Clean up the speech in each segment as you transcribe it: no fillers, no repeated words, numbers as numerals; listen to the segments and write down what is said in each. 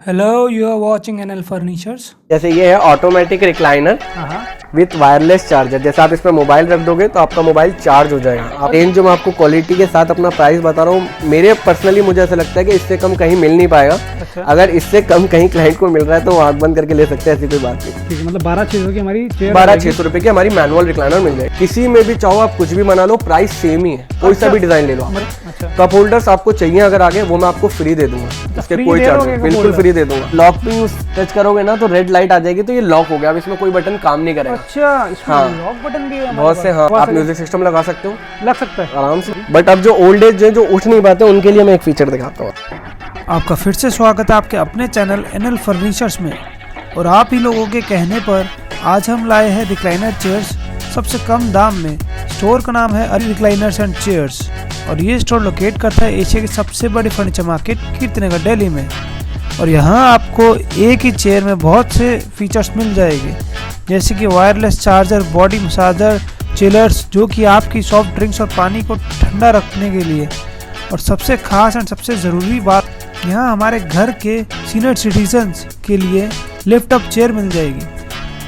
Hello, you are watching NL Furnitures. जैसे ये है automatic recliner with wireless charger. जैसे आप इसमें मोबाइल रख दोगे तो आपका मोबाइल चार्ज हो जाएगा। आप रेंज जो मैं आपको क्वालिटी के साथ अपना प्राइस बता रहा हूँ, मेरे पर्सनली मुझे ऐसा लगता है कि इससे कम कहीं मिल नहीं पाएगा। अच्छा। अगर इससे कम कहीं क्लाइंट को मिल रहा है तो वो आंख बंद करके ले सकते हैं, ऐसी कोई बात नहीं। ठीक है, मतलब 12,600 की हमारी चेयर 12,600 रुपए की हमारी मैनुअल रिक्लाइनर मिल जाएगी। किसी में भी चाहो आप कुछ भी बना लो, प्राइस सेम ही है, कोई सा भी डिजाइन ले लो। अच्छा। कप होल्डर्स आपको चाहिए अगर आगे, वो मैं आपको फ्री दे दूंगा, इसके कोई चार्ज नहीं, बिल्कुल फ्री दे दूंगा। लॉक पे यूज टच करोगे ना तो रेड लाइट आ जाएगी, तो ये लॉक हो गया। अब इसमें कोई बटन काम नहीं करेगा। अच्छा, इसमें लॉक बटन भी है बहुत से। हाँ, आप म्यूजिक सिस्टम लगा सकते हो, लग सकता है आराम से। बट अब जो ओल्ड एज जो उठ नहीं पाते उनके लिए मैं एक फीचर दिखाता हूँ। आपका फिर से स्वागत है आपके अपने चैनल NL फर्नीचर्स में। और आप ही लोगों के कहने पर आज हम लाए हैं रिक्लाइनर चेयर्स सबसे कम दाम में। स्टोर का नाम है अली रिक्लाइनर्स एंड चेयर्स और ये स्टोर लोकेट करता है एशिया की सबसे बड़ी फर्नीचर मार्केट कीर्तिनगर दिल्ली में। और यहाँ आपको एक ही चेयर में बहुत से फीचर्स मिल जाएंगे, जैसे कि wireless charger, body massager, chillers जो कि आपकी सॉफ्ट ड्रिंक्स और पानी को ठंडा रखने के लिए। और सबसे खास और सबसे ज़रूरी बात, यहाँ हमारे घर के सीनियर सिटीजन्स के लिए लिफ्ट अप चेयर मिल जाएगी।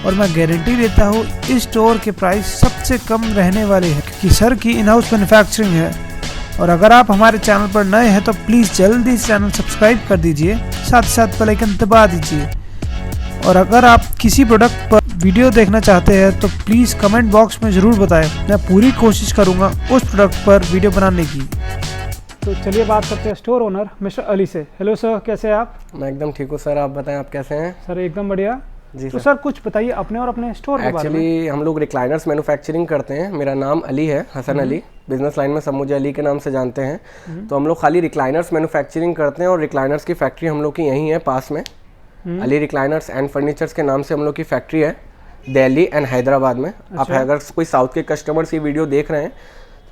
और मैं गारंटी देता हूँ इस स्टोर के प्राइस सबसे कम रहने वाले हैं, क्योंकि सर की इन हाउस मैन्युफैक्चरिंग है। और अगर आप हमारे चैनल पर नए हैं तो प्लीज़ जल्दी से चैनल सब्सक्राइब कर दीजिए, साथ ही साथ बेल आइकन दबा दीजिए। और अगर आप किसी प्रोडक्ट पर वीडियो देखना चाहते हैं तो प्लीज़ कमेंट बॉक्स में ज़रूर बताएं, मैं पूरी कोशिश करूँगा उस प्रोडक्ट पर वीडियो बनाने की। तो चलिए बात करते हैं स्टोर ओनर मिस्टर अली से। हेलो सर, कैसे हैं आप? मैं एकदम ठीक हूँ सर, आप बताएं आप कैसे हैं? सर एकदम बढ़िया जी तो सर कुछ बताइए अपने और अपने स्टोर के बारे में। एक्चुअली हम लोग रिक्लाइनर्स मैन्युफैक्चरिंग करते हैं। मेरा नाम अली है, हसन अली। बिजनेस लाइन में सब मुझे अली के नाम से जानते हैं। तो हम लोग खाली रिक्लाइनर्स मैन्युफैक्चरिंग करते हैं और रिक्लाइनर्स की फैक्ट्री हम लोग की यहीं है पास में। अली रिक्लाइनर्स एंड फर्नीचर्स के नाम से हम लोग की फैक्ट्री है दिल्ली एंड हैदराबाद में। आप अगर कोई साउथ के कस्टमर्स ये वीडियो देख रहे हैं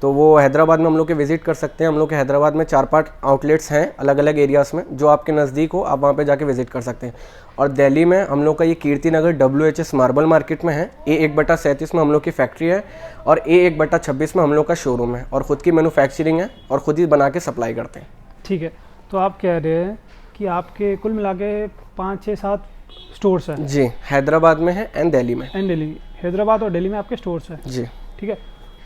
तो वो हैदराबाद में हम लोग के विजिट कर सकते हैं। हम लोग के हैदराबाद में 4-5 आउटलेट्स हैं अलग अलग एरियाज़ में, जो आपके नज़दीक हो आप वहाँ पे जाके विजिट कर सकते हैं। और दिल्ली में हम लोग का ये कीर्तिनगर WHS मार्बल मार्केट में है। A1/37 में हम लोग की फैक्ट्री है और A1/26 में हम लोग का शोरूम है और ख़ुद की मैन्युफैक्चरिंग है और ख़ुद ही बना के सप्लाई करते हैं। ठीक है, तो आप कह रहे हैं कि आपके कुल मिला के 5-6-7 स्टोर्स हैं? जी, हैदराबाद में है एंड दिल्ली में। दिल्ली, हैदराबाद और दिल्ली में आपके स्टोर्स हैं? जी। ठीक है,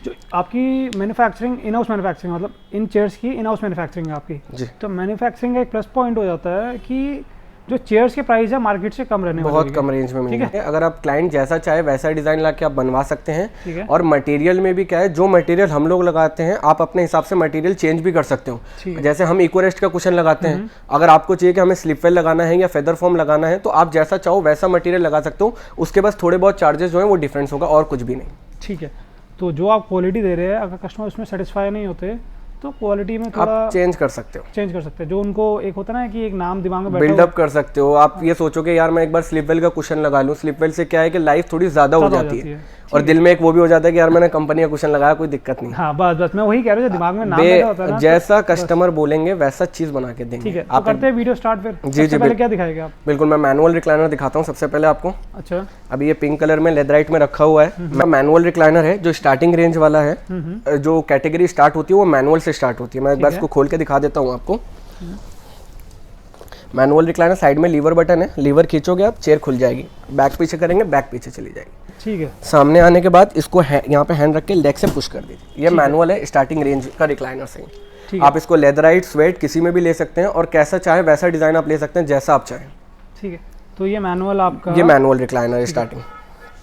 जो आपकी मैन्युफैक्चरिंग इन हाउस मैन्युफैक्चरिंग, मतलब इन चेयर्स की इन हाउस मैन्युफैक्चरिंग है आपकी। जी। तो मैन्युफैक्चरिंग का एक प्लस पॉइंट हो जाता है कि जो चेयर्स के प्राइस है मार्केट से कम रहने वाले हैं, बहुत कम रेंज में मिलेंगे। अगर आप क्लाइंट जैसा चाहे वैसा डिज़ाइन ला के आप बनवा सकते हैं। और मटेरियल में भी क्या है, जो मटेरियल हम लोग लगाते हैं आप अपने हिसाब से मटेरियल चेंज भी कर सकते हो। जैसे हम इकोरेस्ट का कुशन लगाते हैं, अगर आपको चाहिए कि हमें स्लिपवेल लगाना है या फेदर फॉर्म लगाना है तो आप जैसा चाहो वैसा मटेरियल लगा सकते हो। उसके पास थोड़े बहुत चार्जेस जो है वो डिफरेंस होगा और कुछ भी नहीं। ठीक है, तो जो आप क्वालिटी दे रहे हैं अगर कस्टमर उसमें सेटिस्फाई नहीं होते तो क्वालिटी में थोड़ा आप चेंज कर सकते हो। जो उनको एक होता है ना कि एक नाम दिमाग में बिल्डअप कर सकते हो। आप ये सोचोगे यार मैं एक बार स्लिपवेल का कुशन लगा लूं, स्लिपवेल से क्या है कि लाइफ थोड़ी ज़्यादा हो जाती है और दिल में एक वो भी हो जाता है कि यार मैंने कंपनी का कुशन लगाया, कोई दिक्कत नहीं। हाँ, बस मैं वही कह रहा हूँ, दिमाग में नाम बैठा होता है ना, जैसा कस्टमर बोलेंगे वैसा चीज़ बना के देंगे। ठीक है, आप करते हैं वीडियो स्टार्ट फिर। जी जी, पहले क्या दिखाएगा आप? बिल्कुल, मैं मैनुअल रिक्लाइनर दिखाता हूँ सबसे पहले आपको। अच्छा, अभी ये पिंक कलर में लेदराइट में रखा हुआ है। मैनुअल रिक्लाइनर है जो स्टार्टिंग रेंज वाला है। जो कैटेगरी स्टार्ट होती है वो मैनुअल से स्टार्ट होती है। मैं एक बार इसको खोल के दिखा देता हूँ आपको। मैनुअल रिक्लाइनर, साइड में लीवर बटन है, लीवर खींचोगे आप चेयर खुल जाएगी, बैक पीछे करेंगे बैक पीछे चली जाएगी। ठीक है, सामने आने के बाद इसको यहाँ पे हैंड रख के लेग से पुश कर दीजिए। ये मैनुअल है, स्टार्टिंग रेंज का रिक्लाइनर से। आप इसको लेदराइट, स्वेट किसी में भी ले सकते हैं और कैसा चाहे वैसा डिजाइन आप ले सकते हैं जैसा आप चाहें। ठीक है, तो ये मैनुअल आपका, ये मैनुअल रिक्लाइनर है स्टार्टिंग।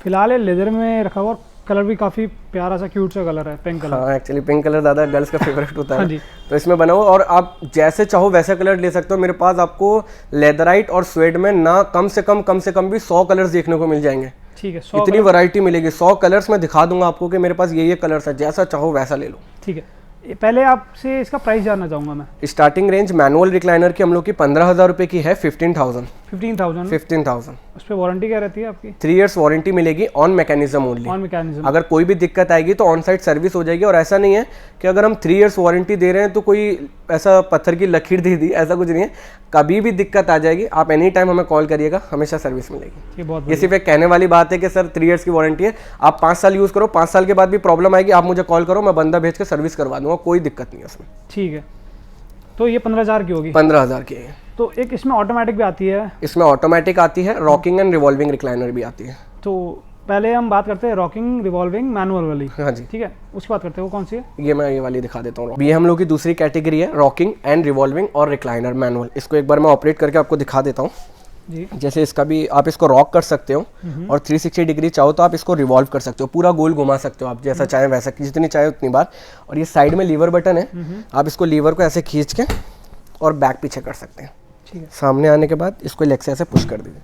फिलहाल ये लेदर में रखा हुआ, कलर भी काफ़ी प्यारा सा क्यूट सा कलर है, पिंक कलर। हाँ, एक्चुअली पिंक कलर ज़्यादा गर्ल्स का फेवरेट होता है। हाँ जी। तो इसमें बना हुआ और आप जैसे चाहो वैसा कलर ले सकते हो। मेरे पास आपको लेदराइट और स्वेड में ना कम से कम भी 100 कलर्स देखने को मिल जाएंगे। ठीक है, 100 इतनी वैरायटी मिलेगी। 100 कलर्स मैं दिखा दूंगा आपको कि मेरे पास ये कलर्स है, जैसा चाहो वैसा ले लो। ठीक है, पहले आपसे इसका प्राइस जानना चाहूँगा मैं। स्टार्टिंग रेंज मैनुअल रिक्लाइनर की हम लोग की 15,000 रुपये की है। 15,000 उस पर वारंटी क्या रहती है आपकी? 3 इयर्स वारंटी मिलेगी on mechanism only. On mechanism, अगर कोई भी दिक्कत आएगी तो ऑन साइट सर्विस हो जाएगी। और ऐसा नहीं है कि अगर हम 3 इयर्स वारंटी दे रहे हैं तो कोई ऐसा पत्थर की लकीर दे दी, ऐसा कुछ नहीं है। कभी भी दिक्कत आ जाएगी आप एनी टाइम हमें कॉल करिएगा, हमेशा सर्विस मिलेगी। ये सिर्फ एक कहने वाली बात है कि सर 3 इयर्स की वारंटी है, आप 5 साल यूज़ करो, 5 साल के बाद भी प्रॉब्लम आएगी आप मुझे कॉल करो, मैं बंदा भेज के सर्विस करवा दूंगा, कोई दिक्कत नहीं है उसमें। ठीक है, तो ये 15,000 की होगी। 15,000 की है। तो एक इसमें ऑटोमेटिक भी आती है, इसमें ऑटोमेटिक आती है, रॉकिंग एंड रिवॉल्विंग रिक्लाइनर भी आती है। तो पहले हम बात करते हैं रॉकिंग रिवॉल्विंग मैनुअल वाली। हाँ जी, ठीक है, उसकी बात करते हैं, वो कौन सी है? ये मैं ये वाली दिखा देता हूँ। ये हम लोग की दूसरी कैटेगरी है, रॉकिंग एंड रिवॉल्विंग और रिक्लाइनर मैनुअल। इसको एक बार मैं ऑपरेट करके आपको दिखा देता हूँ जी। जैसे इसका भी आप इसको रॉक कर सकते हो और 360 डिग्री चाहो तो आप इसको रिवॉल्व कर सकते हो, पूरा गोल घुमा सकते हो आप जैसा चाहे वैसा, जितनी चाहे उतनी बार। और ये साइड में लीवर बटन है, आप इसको लीवर को ऐसे खींच के और बैक पीछे कर सकते हैं। ठीक है, सामने आने के बाद इसको लेग से ऐसे पुश कर दीजिए।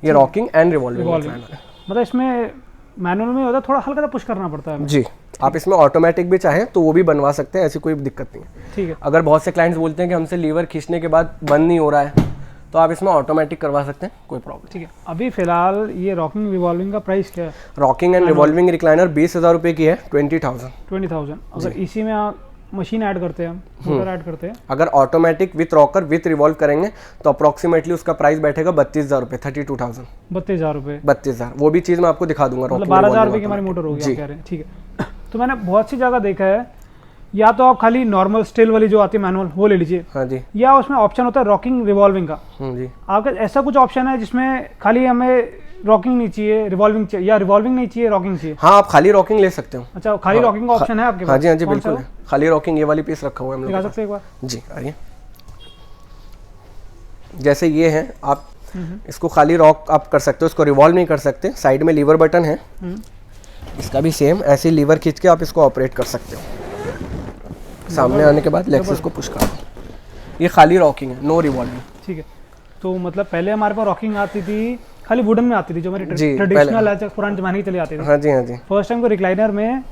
ये रॉकिंग एंड रिवॉल्विंग है। मतलब इसमें मैनुअल में होता है थोड़ा हल्का सा पुश करना पड़ता है जी। आप इसमें ऑटोमेटिक भी चाहें तो वो भी बनवा सकते हैं, ऐसी कोई दिक्कत नहीं है। ठीक है, अगर बहुत से क्लाइंट्स बोलते हैं कि हमसे लीवर खींचने के बाद बंद नहीं हो रहा है तो आप इसमें ऑटोमेटिक करवा सकते हैं, कोई प्रॉब्लम। ठीक है, अभी फिलहाल ये रॉकिंग रिवॉल्विंग का प्राइस क्या है? रॉकिंग एंड रिवॉल्विंग रिक्लाइनर 20,000 रुपये की है, 20,000। 20,000। अगर इसी में आप मशीन ऐड करते हैं, मोटर ऐड करते हैं, अगर automatic with rocker with revolve करेंगे तो अप्रोक्सीमेटली उसका प्राइस बैठेगा 32,000 रुपये, 32,000। 32,000 रुपये, 32,000। वो भी चीज़ मैं आपको दिखा दूंगा। मतलब 12,000 रुपये की हमारी मोटर होगी, आप कह रहे हैं। ठीक है, तो मैंने बहुत सी जगह देखा है, या तो आप खाली नॉर्मल स्टिल वाली जो आती है मैनुअल वो ले लीजिए, हाँ जी, या उसमें ऑप्शन होता है रॉकिंग रिवॉल्विंग का। जी। आपका ऐसा कुछ ऑप्शन है जिसमें खाली हमें रॉकिंग नहीं चाहिए, रिवॉल्विंग चाहिए, या रिवॉल्विंग नहीं चाहिए, रॉकिंग चाहिए? हाँ, आप खाली रॉकिंग ले सकते हो। अच्छा, खाली रॉकिंग का ऑप्शन है आपके पास? हाँ जी, हाँ जी, कौन सा बिल्कुल है। खाली रॉकिंग ये वाली पीस रखा हुआ है हम लोग दिखा के सकते हैं एक बार? पास। जी, आइए। जैसे ये है, आप इसको खाली रॉक आप कर सकते हो, इसको रिवॉल्व नहीं कर सकते। साइड में लीवर बटन है, इसका भी सेम ऐसे लीवर खींच के आप इसको ऑपरेट कर सकते हो। सामने आने के बाद लेग को पुश कर दो। ये खाली रॉकिंग है, नो रिवॉल्विंग। ठीक है, तो मतलब पहले हमारे पास रॉकिंग आती थी, खाली वुडन में आती थी, जो हमारी जी, ट्रेडिशनल है, पुराने जमाने की चली आती थी। हाँ जी, हाँ जी। फर्स्ट टाइम को रिक्लाइनर में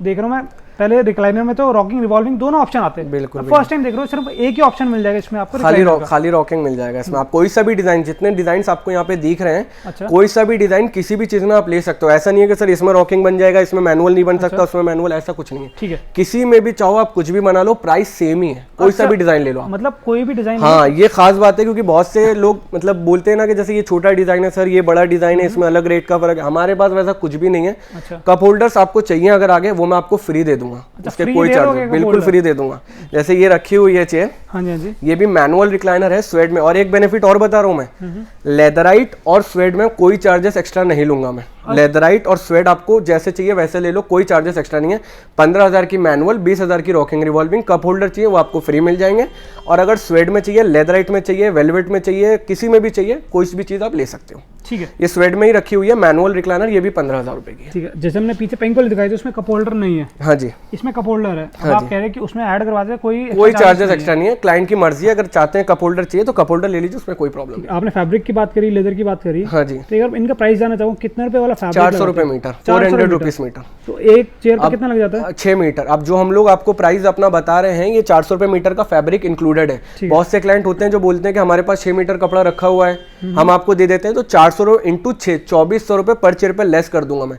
देख रहा हूँ मैं, पहले रिक्लाइनर में तो रॉकिंग रिवॉल्विंग दोनों ऑप्शन आते हैं। बिल्कुल, फर्स्ट टाइम देख रहा हूँ सिर्फ एक ही ऑप्शन मिल जाएगा इसमें आपको, खाली रॉकिंग मिल जाएगा इसमें। आप कोई सा भी डिजाइन, जितने डिजाइन आपको यहाँ पे दिख रहे हैं, अच्छा, कोई सा भी डिजाइन किसी भी चीज में आप ले सकते हो। ऐसा नहीं है कि सर इसमें रॉकिंग बन जाएगा, इसमें मैनुअल नहीं बन सकता, उसमें मैनुअल, ऐसा कुछ नहीं है। ठीक है, किसी में भी चाहो आप कुछ भी बना लो, प्राइस सेम ही है, कोई सा भी डिजाइन ले लो आप। मतलब कोई भी डिजाइन? हाँ, ये खास बात है, क्योंकि बहुत से लोग मतलब बोलते हैं ना कि जैसे ये छोटा डिजाइन है सर, ये बड़ा डिजाइन है, इसमें अलग रेट का फर्क है। हमारे पास वैसा कुछ भी नहीं है। अच्छा, कप होल्डर्स आपको चाहिए अगर आगे, वो मैं आपको फ्री दे दूंगा, इसके कोई चार्ज, बिल्कुल फ्री दे दूंगा। जैसे ये रखी हुई है चेयर, हाँ जी, हाँ जी, ये भी मैनुअल रिक्लाइनर है स्वेड में। और एक बेनिफिट और बता रहा हूँ मैं, लेदराइट और स्वेड में कोई चार्जेस एक्स्ट्रा नहीं लूंगा मैं। लेदराइट और स्वेड आपको जैसे चाहिए वैसे ले लो, कोई चार्जेस एक्स्ट्रा नहीं है। 15,000 की मैनुअल, 20,000 की रॉकिंग रिवॉल्विंग। कप होल्डर चाहिए वो आपको फ्री मिल जाएंगे। और अगर स्वेड में चाहिए, लेदराइट में चाहिए, वेलवेट में चाहिए, किसी में भी चाहिए, कोई भी चीज आप ले सकते हो। ठीक है, ये स्वेड में ही रखी हुई है मैनुअल रिक्लाइनर, ये भी 15,000 रुपए की है। ठीक है, जैसे हमने पीछे पिंक वाली दिखाई थी उसमें कप होल्डर नहीं है। हाँ जी, इसमें कप होल्डर है। अब आप कह रहे हैं कि उसमें ऐड करवा दे, कोई चार्जेस एक्स्ट्रा नहीं है, क्लाइंट की मर्जी है। अगर चाहते हैं कप होल्डर चाहिए तो कप होल्डर ले लीजिए, उसमें कोई प्रॉब्लम नहीं। आपने फैब्रिक की बात करी, लेदर की बात करी। हाँ जी, तो अगर इनका प्राइस जानना चाहूँ, कितने रुपए वाला फैब्रिक? 400 रुपए मीटर, 400 रुपीज मीटर। तो एक चेयर का कितना लग जाता है? 6 मीटर। अब जो हम लोग आपको प्राइस अपना बता रहे हैं, ये 400 रुपए मीटर का फैब्रिक इंक्लूडेड है। बहुत से क्लाइंट होते हैं जो बोलते हैं कि हमारे पास 6 मीटर कपड़ा रखा हुआ है, हम आपको दे देते हैं। तो 400 इंटू 6, 2400 रुपए पर चेयर पे लेस कर दूंगा मैं।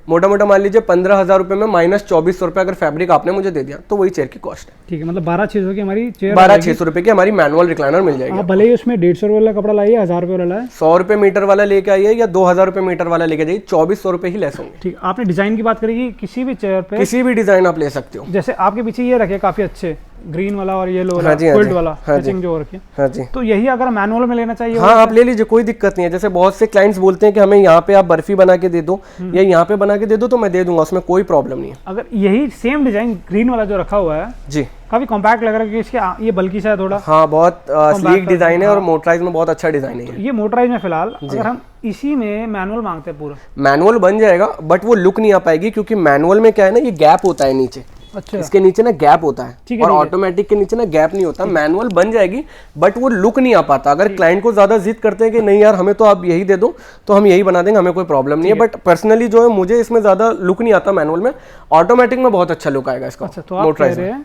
मोटा मोटा मान लीजिए 15,000 रुपए में माइनस 2400 रुपए अगर फैब्रिक आपने मुझे दे दिया तो वही चेयर की कॉस्ट है। ठीक है, मतलब 12,600 की हमारी चेयर, 12,600 रुपए की हमारी मैनुअल रिक्लाइनर मिल जाएगी। आप भले ही उसमें 150 वाला कपड़ा लाइए, 1000 रुपए वाला है, 100 रुपए मीटर वाला लेके आइए या 2,000 रुपए मीटर वाला लेके जाइए, 2400 रुपए ही लेस होंगे। ठीक, आपने डिजाइन की बात करी, किसी भी चेयर पे किसी भी डिजाइन आप ले सकते हो। जैसे आपके पीछे ये रखे काफी अच्छे, ग्रीन वाला और येलो वाला, हाँ जी, हाँ गोल्ड जी, वाला हाँ मैचिंग जो रखी है, हाँ जी, तो यही अगर मैनुअल में लेना चाहिए? हाँ, आप ले लीजिए, कोई दिक्कत नहीं है। जैसे बहुत से क्लाइंट्स बोलते हैं कि हमें यहाँ पे आप बर्फी बना के दे दो या यहाँ पे बना के दे दो, तो मैं दे दूंगा, उसमें कोई प्रॉब्लम नहीं है। अगर यही सेम डिजाइन ग्रीन वाला जो रखा हुआ है जी, काफी कॉम्पैक्ट लग रहा है, क्योंकि इसके ये बल्कि सा है थोड़ा। हाँ, बहुत स्लीक डिजाइन है और मोटराइज में बहुत अच्छा डिजाइन है। ये मोटराइज में फिलहाल अगर हम इसी में मैनुअल मांगते हैं, पूरा मैनुअल बन जाएगा, बट वो लुक नहीं आ पाएगी, क्योंकि मैनुअल में क्या है ना, ये गैप होता है नीचे। अच्छा, इसके नीचे ना गैप होता है और ऑटोमेटिक के नीचे ना गैप नहीं होता। मैनुअल बन जाएगी बट वो लुक नहीं आ पाता। अगर क्लाइंट को ज्यादा जिद करते हैं कि नहीं यार हमें तो आप यही दे दो, तो हम यही बना देंगे, हमें कोई प्रॉब्लम नहीं है। बट पर्सनली जो है मुझे इसमें ज्यादा लुक नहीं आता मैनुअल में, ऑटोमेटिक में बहुत अच्छा लुक आएगा इसका। अच्छा, तो आप कह रहे हैं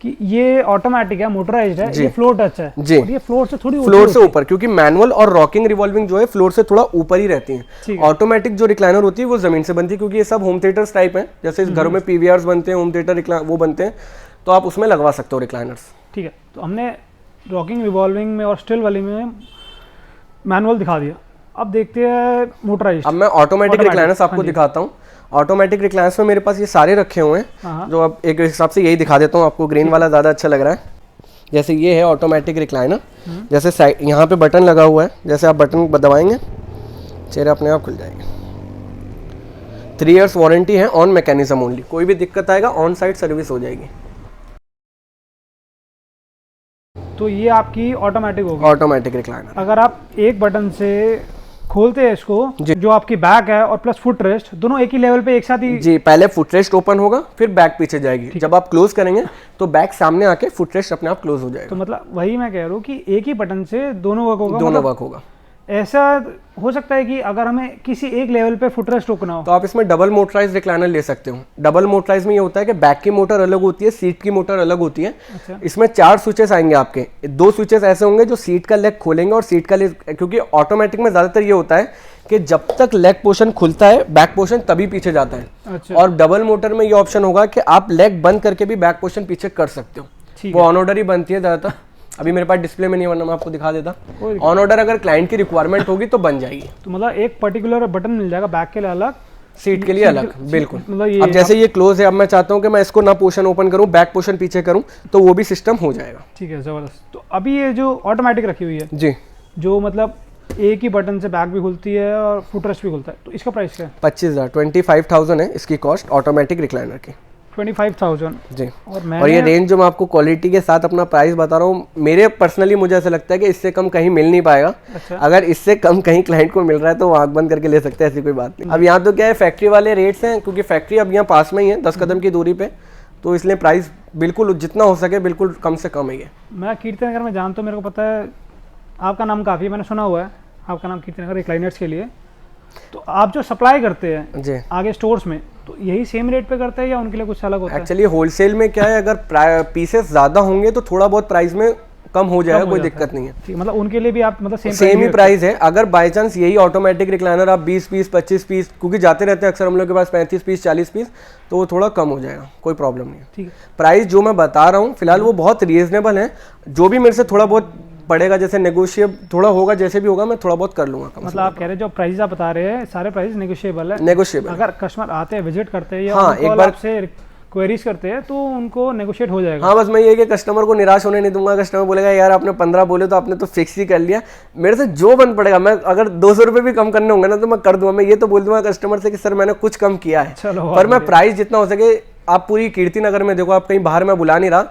कि ये ऑटोमेटिक है, मोटराइज्ड है, ये फ्लोर टच है जी, और ये फ्लोर से थोड़ी फ्लोर से ऊपर, क्योंकि मैनुअल और रॉकिंग रिवॉल्विंग जो है फ्लोर से थोड़ा ऊपर ही रहती हैं। ऑटोमेटिक जो रिक्लाइनर होती है वो जमीन से बनती है, क्योंकि ये सब होम थिएटर्स टाइप हैं। जैसे इस घरों में पीवीआर्स बनते हैं, होम थिएटर वो बनते हैं, तो आप उसमें लगवा सकते हो रिक्लाइनर्स। ठीक है, तो हमने रॉकिंग रिवॉल्विंग में और स्टिल वाली में मैनुअल दिखा दिया, अब देखते हैं मोटराइज्ड। अब मैं ऑटोमेटिक रिक्लाइनर्स आपको दिखाता हूँ। ऑटोमेटिक रिक्लाइनर्स में मेरे पास ये सारे रखे हुए हैं, जो अब एक हिसाब से यही दिखा देता हूँ आपको। ग्रीन वाला ज़्यादा अच्छा लग रहा है। जैसे ये है ऑटोमेटिक रिक्लाइनर, जैसे साइड यहाँ पे बटन लगा हुआ है, जैसे आप बटन दबाएंगे चेहरा अपने आप खुल जाएगा। 3 इयर्स वारंटी है ऑन मैकेनिज्म ओनली, कोई भी दिक्कत आएगा ऑन साइट सर्विस हो जाएगी। तो ये आपकी ऑटोमेटिक होगी, ऑटोमेटिक रिक्लाइनर। अगर आप एक बटन से खोलते हैं इसको, जो आपकी बैक है और प्लस फुट रेस्ट दोनों एक ही लेवल पे एक साथ ही। जी, पहले फुट रेस्ट ओपन होगा फिर बैक पीछे जाएगी, जब आप क्लोज करेंगे तो बैक सामने आके फुट रेस्ट अपने आप क्लोज हो जाएगा। तो मतलब वही मैं कह रहा हूँ कि एक ही बटन से दोनों वर्क होगा, दोनों वर्क होगा। ऐसा हो सकता है कि अगर हमें किसी एक लेवल पे फुट रेस्ट रोकना हो तो आप इसमें डबल मोटराइज रिक्लाइनर ले सकते हो। डबल मोटराइज में ये होता है कि बैक की मोटर अलग होती है, सीट की मोटर अलग होती है। अच्छा। इसमें 4 स्विचेस आएंगे आपके, 2 स्विचेस ऐसे होंगे जो सीट का लेग खोलेंगे और सीट का लेग, क्योंकि ऑटोमेटिक में ज्यादातर ये होता है कि जब तक लेग पोर्शन खुलता है बैक पोर्शन तभी पीछे जाता है। अच्छा। और डबल मोटर में ये ऑप्शन होगा कि आप लेग बंद करके भी बैक पोर्शन पीछे कर सकते हो। वो ऑन ऑर्डर ही बनती है ज्यादातर, अभी मेरे पास डिस्प्ले में नहीं, वरना मैं आपको दिखा देता। ऑन ऑर्डर अगर क्लाइंट की रिक्वायरमेंट होगी तो बन जाएगी। तो मतलब एक पर्टिकुलर बटन मिल जाएगा बैक के लिए अलग, सीट के लिए अलग, बिल्कुल। मतलब अब जैसे ये क्लोज है, अब मैं चाहता हूँ कि मैं इसको ना पोर्शन ओपन करूँ, बैक पोर्शन पीछे करूँ, तो वो भी सिस्टम हो जाएगा। ठीक है, जबरदस्त। तो अभी ये जो ऑटोमेटिक रखी हुई है जी, जो मतलब एक ही बटन से बैक भी खुलती है और फुट रेस्ट भी खुलता है, तो इसका प्राइस क्या है? 25,000 है इसकी कॉस्ट ऑटोमेटिक रिक्लाइनर की। 25,000 जी। और ये रेंज जो मैं आपको क्वालिटी के साथ अपना प्राइस बता रहा हूँ, मेरे पर्सनली मुझे ऐसा लगता है कि इससे कम कहीं मिल नहीं पाएगा। अच्छा। अगर इससे कम कहीं क्लाइंट को मिल रहा है तो वो आंख बंद करके ले सकते हैं, ऐसी कोई बात नहीं। अब यहाँ तो क्या है, फैक्ट्री वाले रेट्स हैं, क्योंकि फैक्ट्री अब यहाँ पास में ही है 10 कदम की दूरी पे, तो इसलिए प्राइस बिल्कुल जितना हो सके बिल्कुल कम से कम ही है। मैं कीर्तिनगर में जानता हूँ, मेरे को पता है आपका नाम काफ़ी मैंने सुना हुआ है, आपका नाम कीर्तिनगर रिक्लाइनर्स के लिए। तो आप जो सप्लाई करते हैं जी आगे स्टोर्स में, तो यही सेम रेट पे करते हैं या उनके लिए कुछ अलग होता है? एक्चुअली होलसेल में क्या है, अगर पीसेस ज़्यादा होंगे तो थोड़ा बहुत प्राइस में कम हो जाएगा, कोई दिक्कत नहीं है। ठीक, मतलब उनके लिए भी आप मतलब सेम ही प्राइस है। अगर बाय चांस यही ऑटोमेटिक रिक्लाइनर आप 20 पीस 25 पीस, क्योंकि जाते रहते हैं अक्सर हम लोग के पास 35 पीस 40 पीस, तो वो थोड़ा कम हो जाएगा, कोई प्रॉब्लम नहीं है। ठीक है। प्राइस जो मैं बता रहा हूँ फिलहाल वो बहुत रीजनेबल है, जो भी मेरे से थोड़ा बहुत पड़ेगा, जैसे नेगोशिएट थोड़ा होगा, जैसे भी होगा मैं थोड़ा बहुत कर लूंगा। मतलब आप कह रहे हैं जो प्राइस आप बता रहे हैं सारे प्राइस नेगोशिएबल है? नेगोशिएबल। अगर कस्टमर आते हैं, विजिट करते हैं या हाँ, एक बार आपसे क्वेरीज करते हैं तो उनको नेगोशिएट हो जाएगा? हाँ, बस मैं ये कि कस्टमर को निराश होने नहीं दूंगा। कस्टमर बोलेगा यार आपने 15 बोले तो आपने तो फिक्स ही कर लिया, मेरे से जो बन पड़ेगा, मैं अगर 200 रुपये भी कम करने होंगे ना तो मैं कर दूंगा। मैं ये तो बोल दूंगा कस्टमर से कि सर मैंने कुछ कम किया है, पर मैं प्राइस जितना हो सके। आप पूरी कीर्तिनगर में देखो, आप कहीं बाहर में बुला नहीं रहा,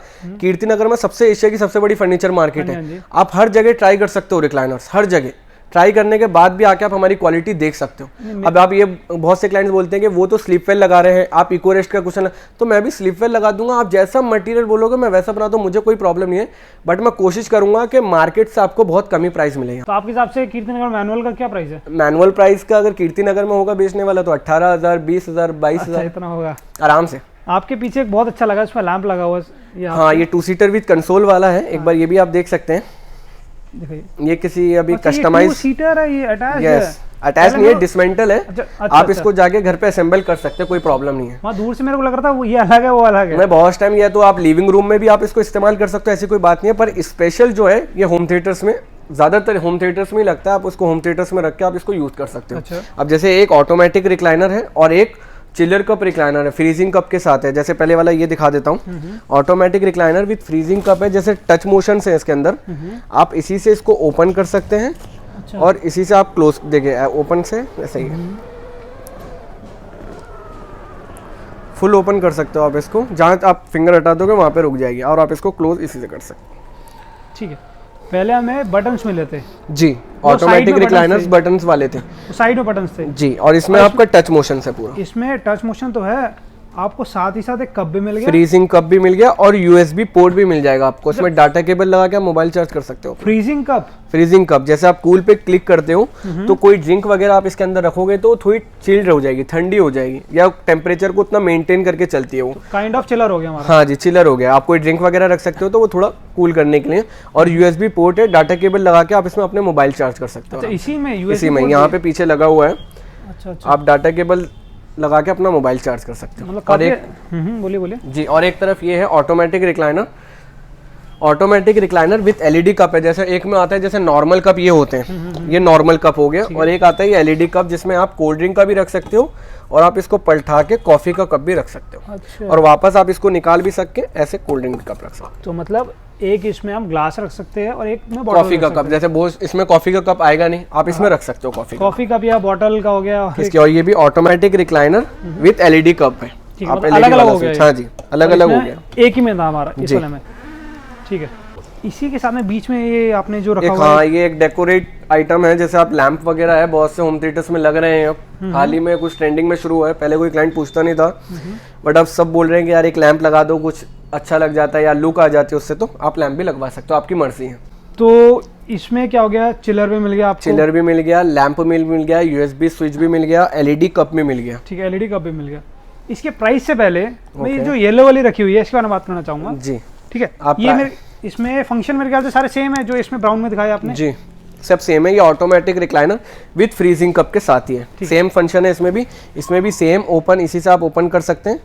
कीर्तिनगर में सबसे एशिया की सबसे बड़ी फर्नीचर मार्केट है। आप हर जगह ट्राई कर सकते हो रिक्लाइनर्स, हर जगह ट्राई करने के बाद भी आके आप हमारी क्वालिटी देख सकते हो। अब आप ये बहुत से क्लाइंट्स बोलते हैं कि वो तो स्लीपवेल लगा रहे हैं, आप इको रेस्ट का क्वेश्चन, तो मैं भी स्लीपवेल लगा दूंगा। आप जैसा मटेरियल बोलोगे मैं वैसा बना दूं, मुझे कोई प्रॉब्लम नहीं है, बट मैं कोशिश करूंगा कि मार्केट से आपको बहुत कम ही प्राइस मिलेगा। तो आपके हिसाब से कीर्तिनगर मैनुअल का क्या प्राइस है? मैनुअल प्राइस का अगर कीर्तिनगर में होगा बेचने वाला तो 18,000 20,000 22,000 इतना होगा आराम से। आपके पीछे एक बहुत अच्छा लगा, इसमें लैंप लगा हुआ है। हाँ, ये 2 सीटर विद कंसोल वाला है, एक बार ये भी आप देख सकते हैं। देखिए ये किसी अभी कस्टमाइज सीटर है, ये अटैच है? अटैच नहीं है, डिसमेंटल है। अच्छा, आप इसको जाके घर पे असेंबल कर सकते हैं, कोई प्रॉब्लम नहीं है। वहाँ दूर से मेरे को लग रहा था वो ये अलग है वो अलग है। मैं बहुत टाइम ये तो आप लिविंग रूम में भी आप इसको इस्तेमाल कर सकते हो, ऐसी कोई बात नहीं है। पर स्पेशल जो है ये होम थिएटर्स में, ज्यादातर होम थिएटर्स में ही लगता है, आप उसको होम थिएटर्स में रख के आप इसको यूज कर सकते हो। अच्छा। अब जैसे एक ऑटोमेटिक रिक्लाइनर है और एक चिलर कप रिक्लाइनर है, फ्रीजिंग कप के साथ है। जैसे पहले वाला ये दिखा देता हूँ, automatic recliner with freezing cup है। जैसे टच मोशन से इसके अंदर आप इसी से इसको ओपन कर सकते हैं। अच्छा। और इसी से आप क्लोज, देखिए ओपन से ऐसे ही है, फुल ओपन कर सकते हो आप इसको, जहाँ आप फिंगर हटा दोगे वहाँ पे रुक जाएगी, और आप इसको क्लोज इसी से कर सकते हो। ठीक है। पहले हमें बटन्स मिले थे जी, ऑटोमेटिक रिक्लाइनर्स बटन्स वाले थे, साइड में बटन्स थे जी, और इसमें आपका टच मोशन से पूरा। इसमें टच मोशन तो है, आपको साथ ही साथ एक कप भी मिल गया, फ्रीजिंग कप भी मिल गया, और यूएसबी पोर्ट भी मिल जाएगा आपको। इसमें डाटा केबल लगा के आप मोबाइल चार्ज कर सकते हो। फ्रीजिंग कप, फ्रीजिंग कप जैसे आप कूल पे क्लिक करते हो तो कोई ड्रिंक वगैरह आप इसके अंदर रखोगे तो थोड़ी चिल्ड हो जाएगी, ठंडी हो जाएगी, या टेम्परेचर को उतना मेंटेन करके चलती है वो। काइंड ऑफ चिलर हो गया हमारा। हाँ जी, चिलर हो गया। आप कोई ड्रिंक वगैरह रख सकते हो तो वो थोड़ा कूल करने के लिए। और यूएसबी पोर्ट है, डाटा केबल लगा के आप इसमें अपने मोबाइल चार्ज कर सकते हो। इसी में यहाँ पे पीछे लगा हुआ है। अच्छा अच्छा। आप डाटा केबल लगा के अपना मोबाइल चार्ज कर सकते हो। और एक बोलिए बोलिए जी, और एक तरफ ये है automatic recliner. Automatic recliner with LED cup है। जैसे एक में आता है जैसे नॉर्मल कप ये होते हैं, ये नॉर्मल कप हो गया, और एक आता है ये एलईडी कप जिसमें आप कोल्ड ड्रिंक का भी रख सकते हो और आप इसको पलटा के कॉफी का कप भी रख सकते हो। अच्छा। और वापस आप इसको निकाल भी सकते, ऐसे कोल्ड ड्रिंक कप रख सकते हो। तो मतलब एक इसमें हम ग्लास रख सकते हैं और एक में बॉटल कॉफी का कप, जैसे वो इसमें कॉफी का कप आएगा नहीं, आप इसमें रख सकते हो कॉफी कप या बॉटल का हो गया इसके। और ये भी automatic recliner with LED cup है। आप अलग अलग हो गया। हाँ जी, अलग अलग हो गया, एक ही में था हमारा इस वाले में। ठीक है, इसी के साथ में बीच में ये आपने जो रखा हुआ हाँ, ये एक डेकोरेट आइटम है। जैसे आप लैंप वगैरह है, बहुत से होम थिएटर्स में लग रहे हैं अब, हाल ही में कुछ ट्रेंडिंग में शुरू हुआ है। पहले कोई क्लाइंट पूछता नहीं था, बट अब सब बोल रहे हैं कि यार एक लैंप लगा दो, कुछ अच्छा लग जाता है या लुक आ जाती है उससे, तो आप लैंप भी लगवा सकते हो, आपकी मर्जी है। तो इसमें क्या हो गया, चिलर भी मिल गया आपको, चिलर भी मिल गया, लैंप मिल गया, यूएसबी स्विच भी मिल गया, एलईडी कप भी मिल गया। ठीक है, एलईडी कप भी मिल गया। इसके प्राइस से पहले मैं ये जो येलो वाली रखी हुई है इसके बारे में बात करना चाहूंगा जी। ठीक है, ये मेरे इसमें फंक्शन मेरे ख्याल से सारे सेम है जो इसमें ब्राउन में दिखाया आपने जी, सब सेम है। ये automatic recliner with freezing cup के साथ ही है, सेम फंक्शन है इसमें भी सेम ओपन, इसी से आप ओपन कर सकते हैं।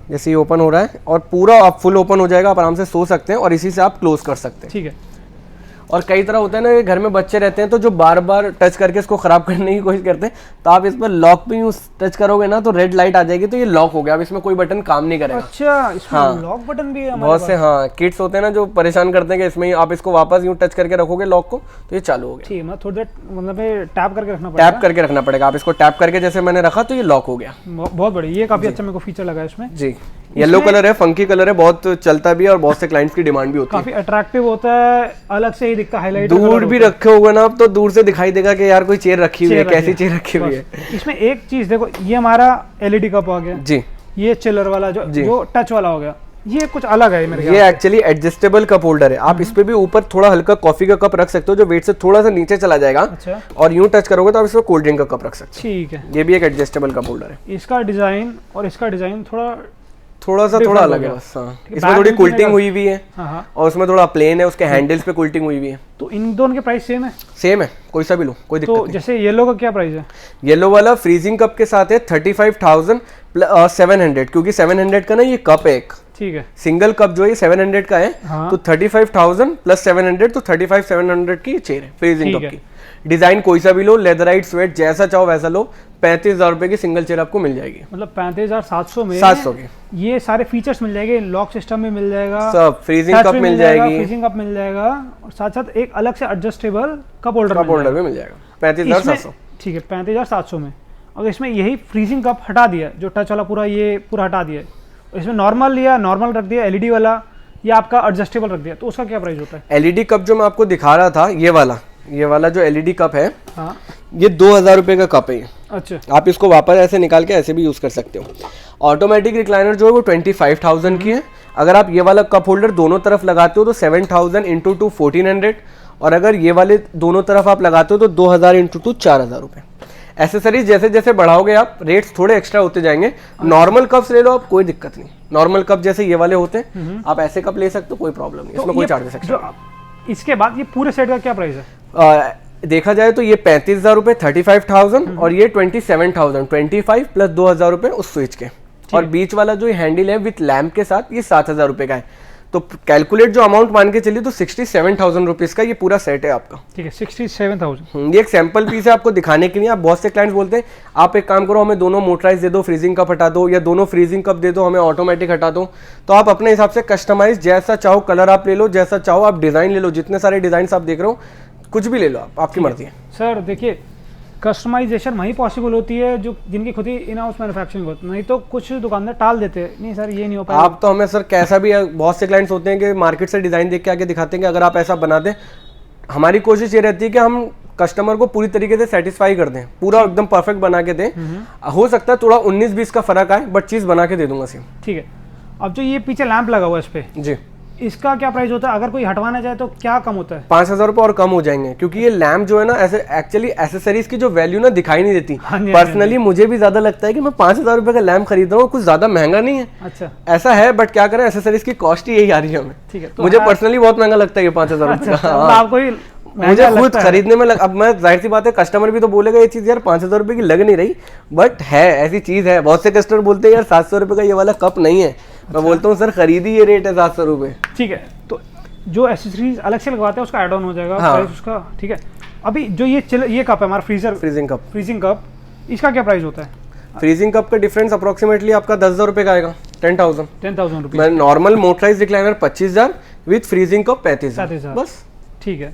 जैसे ये ओपन हो रहा है और पूरा आप फुल ओपन हो जाएगा, आप आराम से सो सकते हैं और इसी से आप क्लोज कर सकते हैं। ठीक है, और कई तरह होता है ना, घर में बच्चे रहते हैं तो जो बार बार टच करके इसको खराब करने की कोशिश करते हैं, तो आप इस पर लॉक पे यूं टच करोगे ना तो रेड लाइट आ जाएगी, तो ये लॉक हो गया, अब इसमें कोई बटन काम नहीं करेगा। अच्छा, इसमें लॉक बटन भी है हमारे बहुत से किड्स होते हैं ना जो परेशान करते हैं कि इसमें आप इसको वापस यूं टच करके रखोगे लॉक को तो ये चालू हो गया। ठीक है, थोड़ी देर मतलब टैप करके रखना पड़ेगा। आप इसको टैप करके जैसे मैंने रखा तो ये लॉक हो गया। बहुत बढ़िया, ये काफी अच्छा मेरे को फीचर लगा इसमें जी। येलो कलर है, फंकी कलर है, बहुत चलता भी है और बहुत से क्लाइंट्स की डिमांड भी होती है। काफी अट्रैक्टिव होता है, अलग से ही दिखता है, हाईलाइट। दूर भी रखे होगा ना आप तो दूर से दिखाई देगा कि यार कोई चेयर रखी हुई है, कैसी चेयर रखी हुई है। इसमें एक चीज देखो, ये हमारा एलईडी कप आ गया जी, ये चिलर वाला जो टच वाला हो गया, ये कुछ अलग है मेरे ख्याल से। ये एक्चुअली एडजस्टेबल कप होल्डर है, आप इस पे भी ऊपर थोड़ा हल्का कॉफी का कप रख सकते हो जो वेट से थोड़ा सा नीचे चला जाएगा। अच्छा। और यूं टच करोगे तो आप इसमें कोल्ड ड्रिंक का कप रख सकते हो। ठीक है, ये भी एक एडजस्टेबल कप होल्डर है। इसका डिजाइन और इसका डिजाइन थोड़ा अलग है बस। हाँ, इसमें थोड़ी कुल्टिंग हुई हुई है और उसमें थोड़ा प्लेन है, उसके हैंडल्स पे कुल्टिंग हुई हुई है। तो इन दोनों के प्राइस सेम है? सेम है, कोई सा भी लो, कोई दिक्कत नहीं। जैसे येलो का क्या प्राइस है? येलो वाला फ्रीजिंग कप के साथ है 35,700, क्योंकि 700 का ना ये कप है एक। ठीक है, सिंगल कप जो है 700 का है। तो 35,000 प्लस 700 तो 35,700 की चेयर है फ्रीजिंग कप की। डिजाइन कोई सा भी लो, लेदराइट, स्वेट, जैसा चाहो वैसा लो। 35,000 रुपए की सिंगल चेयर आपको मिल जाएगी। मतलब 35,700 में 700 की ये सारे फीचर्स मिल जाएंगे, लॉक सिस्टम में मिल जाएगा, सब फ्रीजिंग कप मिल जाएगी, फ्रीजिंग कप मिल जाएगा और साथ साथ एक अलग से एडजस्टेबल कप होल्डर भी मिल जाएगा। 35,700। ठीक है, 35,700 में। अगर इसमें यही फ्रीजिंग कप हटा दिया, जो टच वाला पूरा हटा दिया, इसमें नॉर्मल रख दिया, एलईडी वाला या आपका एडजस्टेबल रख दिया, तो उसका क्या प्राइस होता है? एलईडी कप जो मैं आपको दिखा रहा था, ये वाला जो एलईडी कप है, हाँ, ये 2,000 रुपए का कप है। अच्छा, आप इसको वापस ऐसे निकाल के ऐसे भी यूज कर सकते हो। ऑटोमेटिक रिक्लाइनर जो है वो 25,000 की है। अगर आप ये वाला कप होल्डर दोनों तरफ लगाते हो तो 7,000 इंटू 2 1,400, और अगर ये वाले दोनों तरफ आप लगाते हो तो 2,000 इंटू 2 4,000 रुपए। एसेसरीज जैसे जैसे बढ़ाओगे आप, रेट्स थोड़े एक्स्ट्रा होते जाएंगे। नॉर्मल कप्स ले लो आप, कोई दिक्कत नहीं। नॉर्मल कप जैसे ये वाले होते हैं, आप ऐसे कप ले सकते हो, कोई प्रॉब्लम नहीं, इसमें कोई चार्जेस एक्स्ट्रा। इसके बाद ये पूरे सेट का क्या प्राइस है? देखा जाए तो ये 35,000 रुपए 35,000 और ये 27,000, 25 प्लस 2,000 रुपए उस स्विच के। और बीच वाला जो हैंडल है विथ लैम्प के साथ, ये 7,000 रुपए का है। तो कैलकुलेट जो अमाउंट मान के चलिए तो 67,000 रुपीज का ये पूरा सेट है आपका। ठीक है, 67,000। ये एक सैंपल पीस है आपको दिखाने के लिए। आप बहुत से क्लाइंट्स बोलते हैं आप एक काम करो, हमें दोनों मोटराइज दे दो, फ्रीजिंग कप हटा दो, या दोनों फ्रीजिंग कप दे दो, हमें ऑटोमेटिक हटा दो। तो आप अपने हिसाब से कस्टमाइज जैसा चाहो कलर आप ले लो, जैसा चाहो आप डिजाइन ले लो। जितने सारे डिजाइन आप देख रहे हो, कुछ भी ले लो आप, आपकी मर्जी है। सर देखिए, कस्टमाइजेशन वही पॉसिबल होती है जो जिनकी खुद ही इन हाउस मैन्युफैक्चरिंग होती है, नहीं तो कुछ दुकानदार टाल देते हैं, नहीं सर ये नहीं हो पाएगा। आप तो हमें सर कैसा भी, बहुत से क्लाइंट्स होते हैं कि मार्केट से डिजाइन देख के आके दिखाते हैं कि अगर आप ऐसा बना दें। हमारी कोशिश ये रहती है कि हम कस्टमर को पूरी तरीके से सेटिस्फाई कर दें, पूरा एकदम परफेक्ट बना के दें। हो सकता है थोड़ा 19-20 का फर्क आए, बट चीज बना के दे दूंगा सेम। ठीक है, अब जो ये पीछे लैंप लगा हुआ है इस पे जी, इसका क्या प्राइस होता है? अगर कोई हटवाना चाहे तो क्या कम होता है? 5,000 रुपए और कम हो जाएंगे, क्योंकि ये लैम्प जो है ना, ऐसे एक्चुअली एसेसरीज की जो वैल्यू ना दिखाई नहीं देती। पर्सनली मुझे भी ज्यादा लगता है कि मैं 5,000 रुपए का लैम्प खरीद रहा हूँ, कुछ ज्यादा महंगा नहीं है। अच्छा, ऐसा है, बट क्या करें, एसेसरीज की कॉस्ट ही यही आ रही है हमें। ठीक है, तो मुझे पर्सनली बहुत महंगा लगता है ये 5,000 रुपए का। मुझे खुद खरीदने में अब मैं, जाहिर सी बात है, कस्टमर भी तो बोलेगा ये चीज यार 5,000 रुपए की लग नहीं रही, बट है, ऐसी चीज है। बहुत से कस्टमर बोलते हैं यार 700 रुपए का ये वाला कप नहीं है। मैं बोलता हूँ सर खरीदी ये रेट है 700 रुपए। ठीक है, तो जो एसेसरीज अलग से लगवाते हैं उसका एड ऑन हो जाएगा प्राइस उसका। ठीक है, अभी जो ये कप है हमारा फ्रीजिंग कप, इसका क्या प्राइस होता है? फ्रीजिंग कप का डिफरेंस अप्रोक्सीमेटली आपका 10,000 रुपए का आएगा। 10,000 rupees. Normal motorise recliner 25,000 with freezing cup 35,000 बस। ठीक है।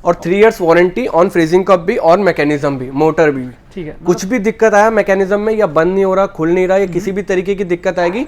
और 3 years warranty on freezing cup भी और मैकेनिज्म भी, मोटर भी। ठीक है। कुछ भी दिक्कत आया मैकेनिज्म में, या बंद नहीं हो रहा, खुल नहीं रहा, या किसी भी तरीके की दिक्कत आएगी,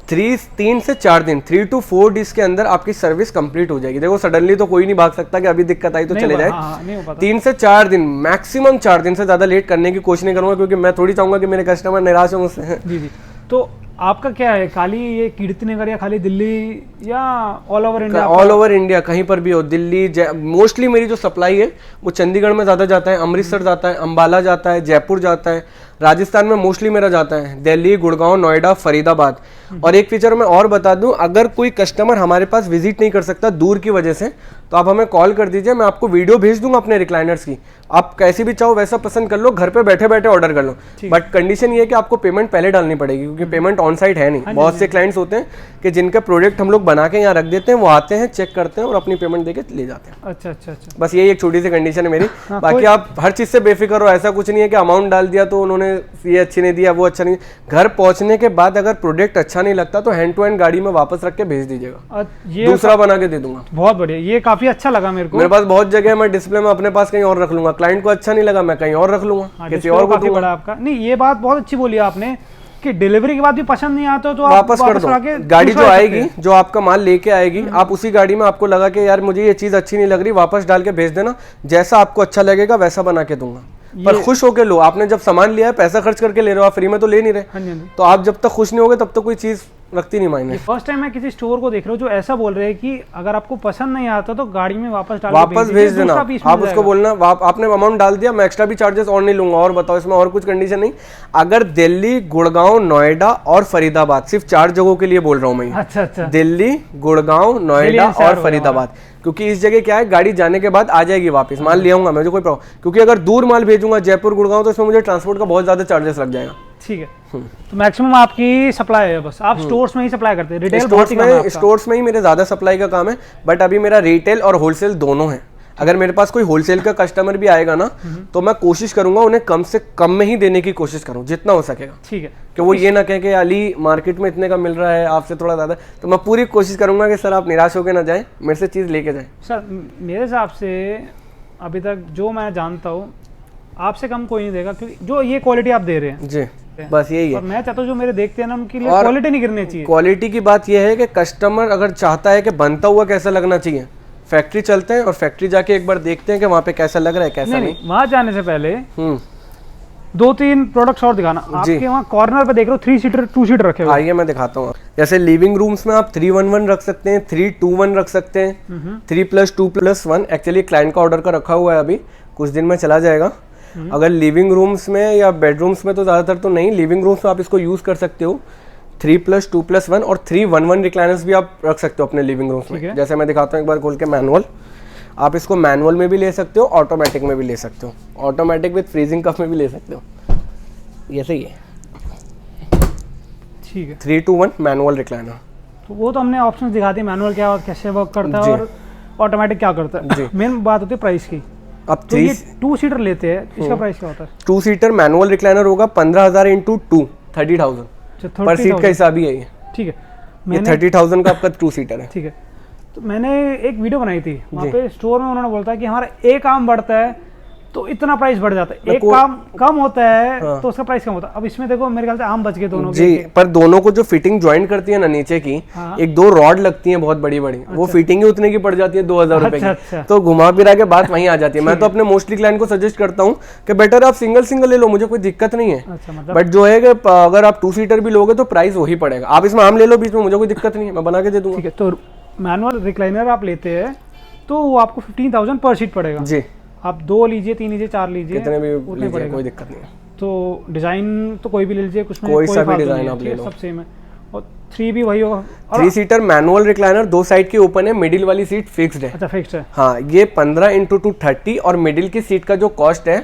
3 से 4 दिन 3 to 4 days के अंदर आपकी सर्विस कंप्लीट हो जाएगी। देखो सडनली तो कोई नहीं भाग सकता कि अभी दिक्कत आई तो चले जाए। 3 से 4 दिन, मैक्सिमम 4 दिन से ज्यादा लेट करने की कोशिश नहीं करूंगा, क्योंकि मैं थोड़ी चाहूंगा कि मेरे कस्टमर निराश हो मुझसे। जी। तो आपका क्या है, खाली ये कीर्तिनगर या खाली दिल्ली या all over India? All over India, कहीं पर भी हो, दिल्ली, मोस्टली मेरी जो सप्लाई है वो चंडीगढ़ में ज़्यादा जाता है, अमृतसर जाता है, अंबाला जाता है, जयपुर जाता है, राजस्थान में मोस्टली मेरा जाता है, दिल्ली, गुड़गांव, नोएडा, फरीदाबाद। और एक फीचर मैं और बता दूं, अगर कोई कस्टमर हमारे पास विजिट नहीं कर सकता दूर की वजह से, तो आप हमें कॉल कर दीजिए, मैं आपको वीडियो भेज दूंगा अपने रिक्लाइनर्स की, आप कैसी भी चाहो वैसा पसंद कर लो, घर पे बैठे बैठे ऑर्डर कर लो। बट कंडीशन ये है कि आपको पेमेंट पहले डालनी पड़ेगी, क्योंकि पेमेंट ऑन साइट है नहीं। बहुत से क्लाइंट्स होते हैं कि जिनका प्रोडक्ट हम लोग बना के यहाँ रख देते हैं, वो आते हैं, चेक करते हैं और अपनी पेमेंट देके ले जाते हैं। अच्छा। बस यही एक छोटी सी कंडीशन है मेरी। बाकी आप हर चीज से बेफिक्र हो, ऐसा कुछ नहीं है कि अमाउंट डाल दिया तो उन्होंने ये अच्छी नहीं दिया, वो अच्छा नहीं। घर पहुंचने के बाद अगर प्रोडक्ट अच्छा नहीं लगता तो हैंड टू हैंड गाड़ी में वापस रख के भेज दीजिएगा, दूसरा बना के दे दूंगा। बहुत बढ़िया, ये काफी अच्छा लगा मेरे को। मेरे पास बहुत जगह है, मैं डिस्प्ले में अपने पास कहीं और रख लूंगा, क्लाइंट को अच्छा नहीं लगा मैं कहीं और रख लूंगा, किसी और को काफी बड़ा आपका। नहीं, ये बात बहुत अच्छी बोली आपने कि डिलीवरी के बाद भी पसंद नहीं आता तो वापस कर दो। गाड़ी जो आएगी, जो आपका माल लेके आएगी, आप उसी गाड़ी में आपको लगा कि यार मुझे ये चीज अच्छी नहीं लग रही, वापस डाल के भेज देना, जैसा आपको अच्छा लगेगा वैसा बना के दूंगा। पर खुश होके लो। आपने जब सामान लिया है, पैसा खर्च करके ले रहे हो, आप फ्री में तो ले नहीं रहे। तो आप जब तक खुश नहीं होगे तब तक कोई चीज रखती नहीं मायने। फर्स्ट टाइम मैं किसी स्टोर को देख रहा हूँ जो ऐसा बोल रहे हैं कि अगर आपको पसंद नहीं आता तो गाड़ी में वापस भेज देना। आप उसको बोलना आपने अमाउंट डाल दिया, मैं एक्स्ट्रा भी चार्जेस और नहीं लूंगा। और बताओ इसमें और कुछ कंडीशन नहीं? अगर दिल्ली, गुड़गांव, नोएडा और फरीदाबाद, सिर्फ 4 जगहों के लिए बोल रहा हूँ मैं। अच्छा। दिल्ली, गुड़गांव, नोएडा और फरीदाबाद, क्योंकि इस जगह क्या है, गाड़ी जाने के बाद आ जाएगी वापस, माल ले आऊंगा, मुझे कोई प्रॉब्लम। क्योंकि अगर दूर माल भेजूंगा जयपुर, गुड़गांव, तो इसमें मुझे ट्रांसपोर्ट का बहुत ज्यादा चार्जेस लग जाएगा। ठीक है। तो मैक्सिमम आपकी सप्लाई है, बस आप स्टोर्स में ही सप्लाई करते हैं? रिटेल स्टोर्स में ही मेरे ज्यादा सप्लाई का काम है, बट अभी मेरा रिटेल और होलसेल दोनों है। अगर मेरे पास कोई होलसेल का कस्टमर भी आएगा ना, तो मैं कोशिश करूंगा उन्हें कम से कम में ही देने की कोशिश करूं, जितना हो सकेगा। ठीक है। कि वो ये ना कहे कि अली मार्केट में इतने का मिल रहा है, आपसे थोड़ा ज्यादा। तो मैं पूरी कोशिश करूंगा कि सर आप निराश होकर ना जाएं, मेरे से चीज लेके जाएं। सर मेरे हिसाब से अभी तक जो मैं जानता हूँ, आपसे कम कोई नहीं देगा, क्योंकि जो ये क्वालिटी आप दे रहे हैं जी, बस यही है। और मैं चाहता हूँ जो मेरे देखते हैं ना, उनके लिए क्वालिटी नहीं गिरनी चाहिए। क्वालिटी की बात यह है कि कस्टमर अगर चाहता है कि बनता हुआ कैसा लगना चाहिए, फैक्ट्री चलते हैं और फैक्ट्री जाके एक बार देखते हैं कि वहाँ पे कैसा लग रहा है, कैसा नहीं। वहाँ जाने से पहले 2-3 प्रोडक्ट्स और दिखाना। आपके वहाँ कॉर्नर पे देख रहे हो 3 सीटर 2 सीटर रखे हुए। आइए मैं दिखाता हूँ। जैसे लिविंग रूम्स में आप 311 रख सकते हैं, 321 रख सकते हैं, 3+2+1। एक्चुअली क्लाइंट का ऑर्डर का रखा हुआ है, अभी कुछ दिन में चला जाएगा। अगर लिविंग रूम्स में या बेडरूम्स में तो ज्यादातर तो नहीं, लिविंग रूम्स में आप इसको यूज कर सकते हो। 3+2+1 और 311 रिक्लाइनर्स भी आप रख सकते हो अपने लिविंग रूम्स में। जैसे मैं दिखाता हूँ एक बार खोल के मैनुअल। आप इसको मैनुअल में भी ले सकते हो, ऑटोमेटिक में भी ले सकते हो, ऑटोमेटिक विद फ्रीजिंग कप में भी ले सकते हो। ये सही है। ठीक है। 3-2-1 मैनुअल रिक्लाइनर। तो वो तो हमने ऑप्शंस दिखा दिए, मैनुअल क्या कैसे वर्क करता है और ऑटोमेटिक क्या करता है। मेन बात होती है प्राइस की। अब तो ये 2 सीटर लेते हैं, इसका प्राइस क्या होता है? 2 सीटर मैनुअल रिक्लाइनर होगा 15,000 × 2 30,000 पर सीट का हिसाब ही है ये। ठीक है। ये 30,000 का आपका 2 सीटर है। ठीक है। तो मैंने एक वीडियो बनाई थी, वहाँ पे स्टोर में उन्होंने बोलता है कि हमारा एक आर्म बढ़ता है तो इतना प्राइस बढ़ जाता है, एक काम कम होता है तो उसका प्राइस कम होता है। अब इसमें देखो मेरे ख्याल से आम बच गए दोनों जी, पर दोनों को जो फिटिंग ज्वाइंट करती है ना नीचे की, 1-2 रॉड लगती हैं बहुत बड़ी बड़ी, वो फिटिंग ही उतने की पड़ जाती है 2,000 रुपए की। तो घुमा फिरा के बात वहीं आ जाती है। मैं तो अपने मोस्टली क्लाइंट को सजेस्ट करता हूँ कि बेटर आप सिंगल ले लो, मुझे कोई दिक्कत नहीं है। बट जो है कि अगर आप 2 सीटर भी लोगे तो प्राइस वही पड़ेगा। आप इसमें आम ले लो बीच में, मुझे कोई दिक्कत नहीं है, मैं बना के दे दूंगा। तो मैनुअल रिक्लाइनर आप लेते हैं तो वो आपको 15,000 पर सीट पड़ेगा जी। आप 2 लीजिए, 3 लीजिए, 4 लीजिए, कितने भी लीजिए, कोई दिक्कत नहीं है। तो डिजाइन तो कोई भी ले लीजिए, कुछ में कोई सा भी डिजाइन आप ले लो, सब सेम है। और 3 भी वही होगा। 3 सीटर मैनुअल रिक्लाइनर, 2 साइड की ओपन है, मिडिल वाली सीट फिक्स्ड है। अच्छा, फिक्स्ड है। हाँ, ये 15 × 2 30 और मिडिल की सीट का जो कॉस्ट है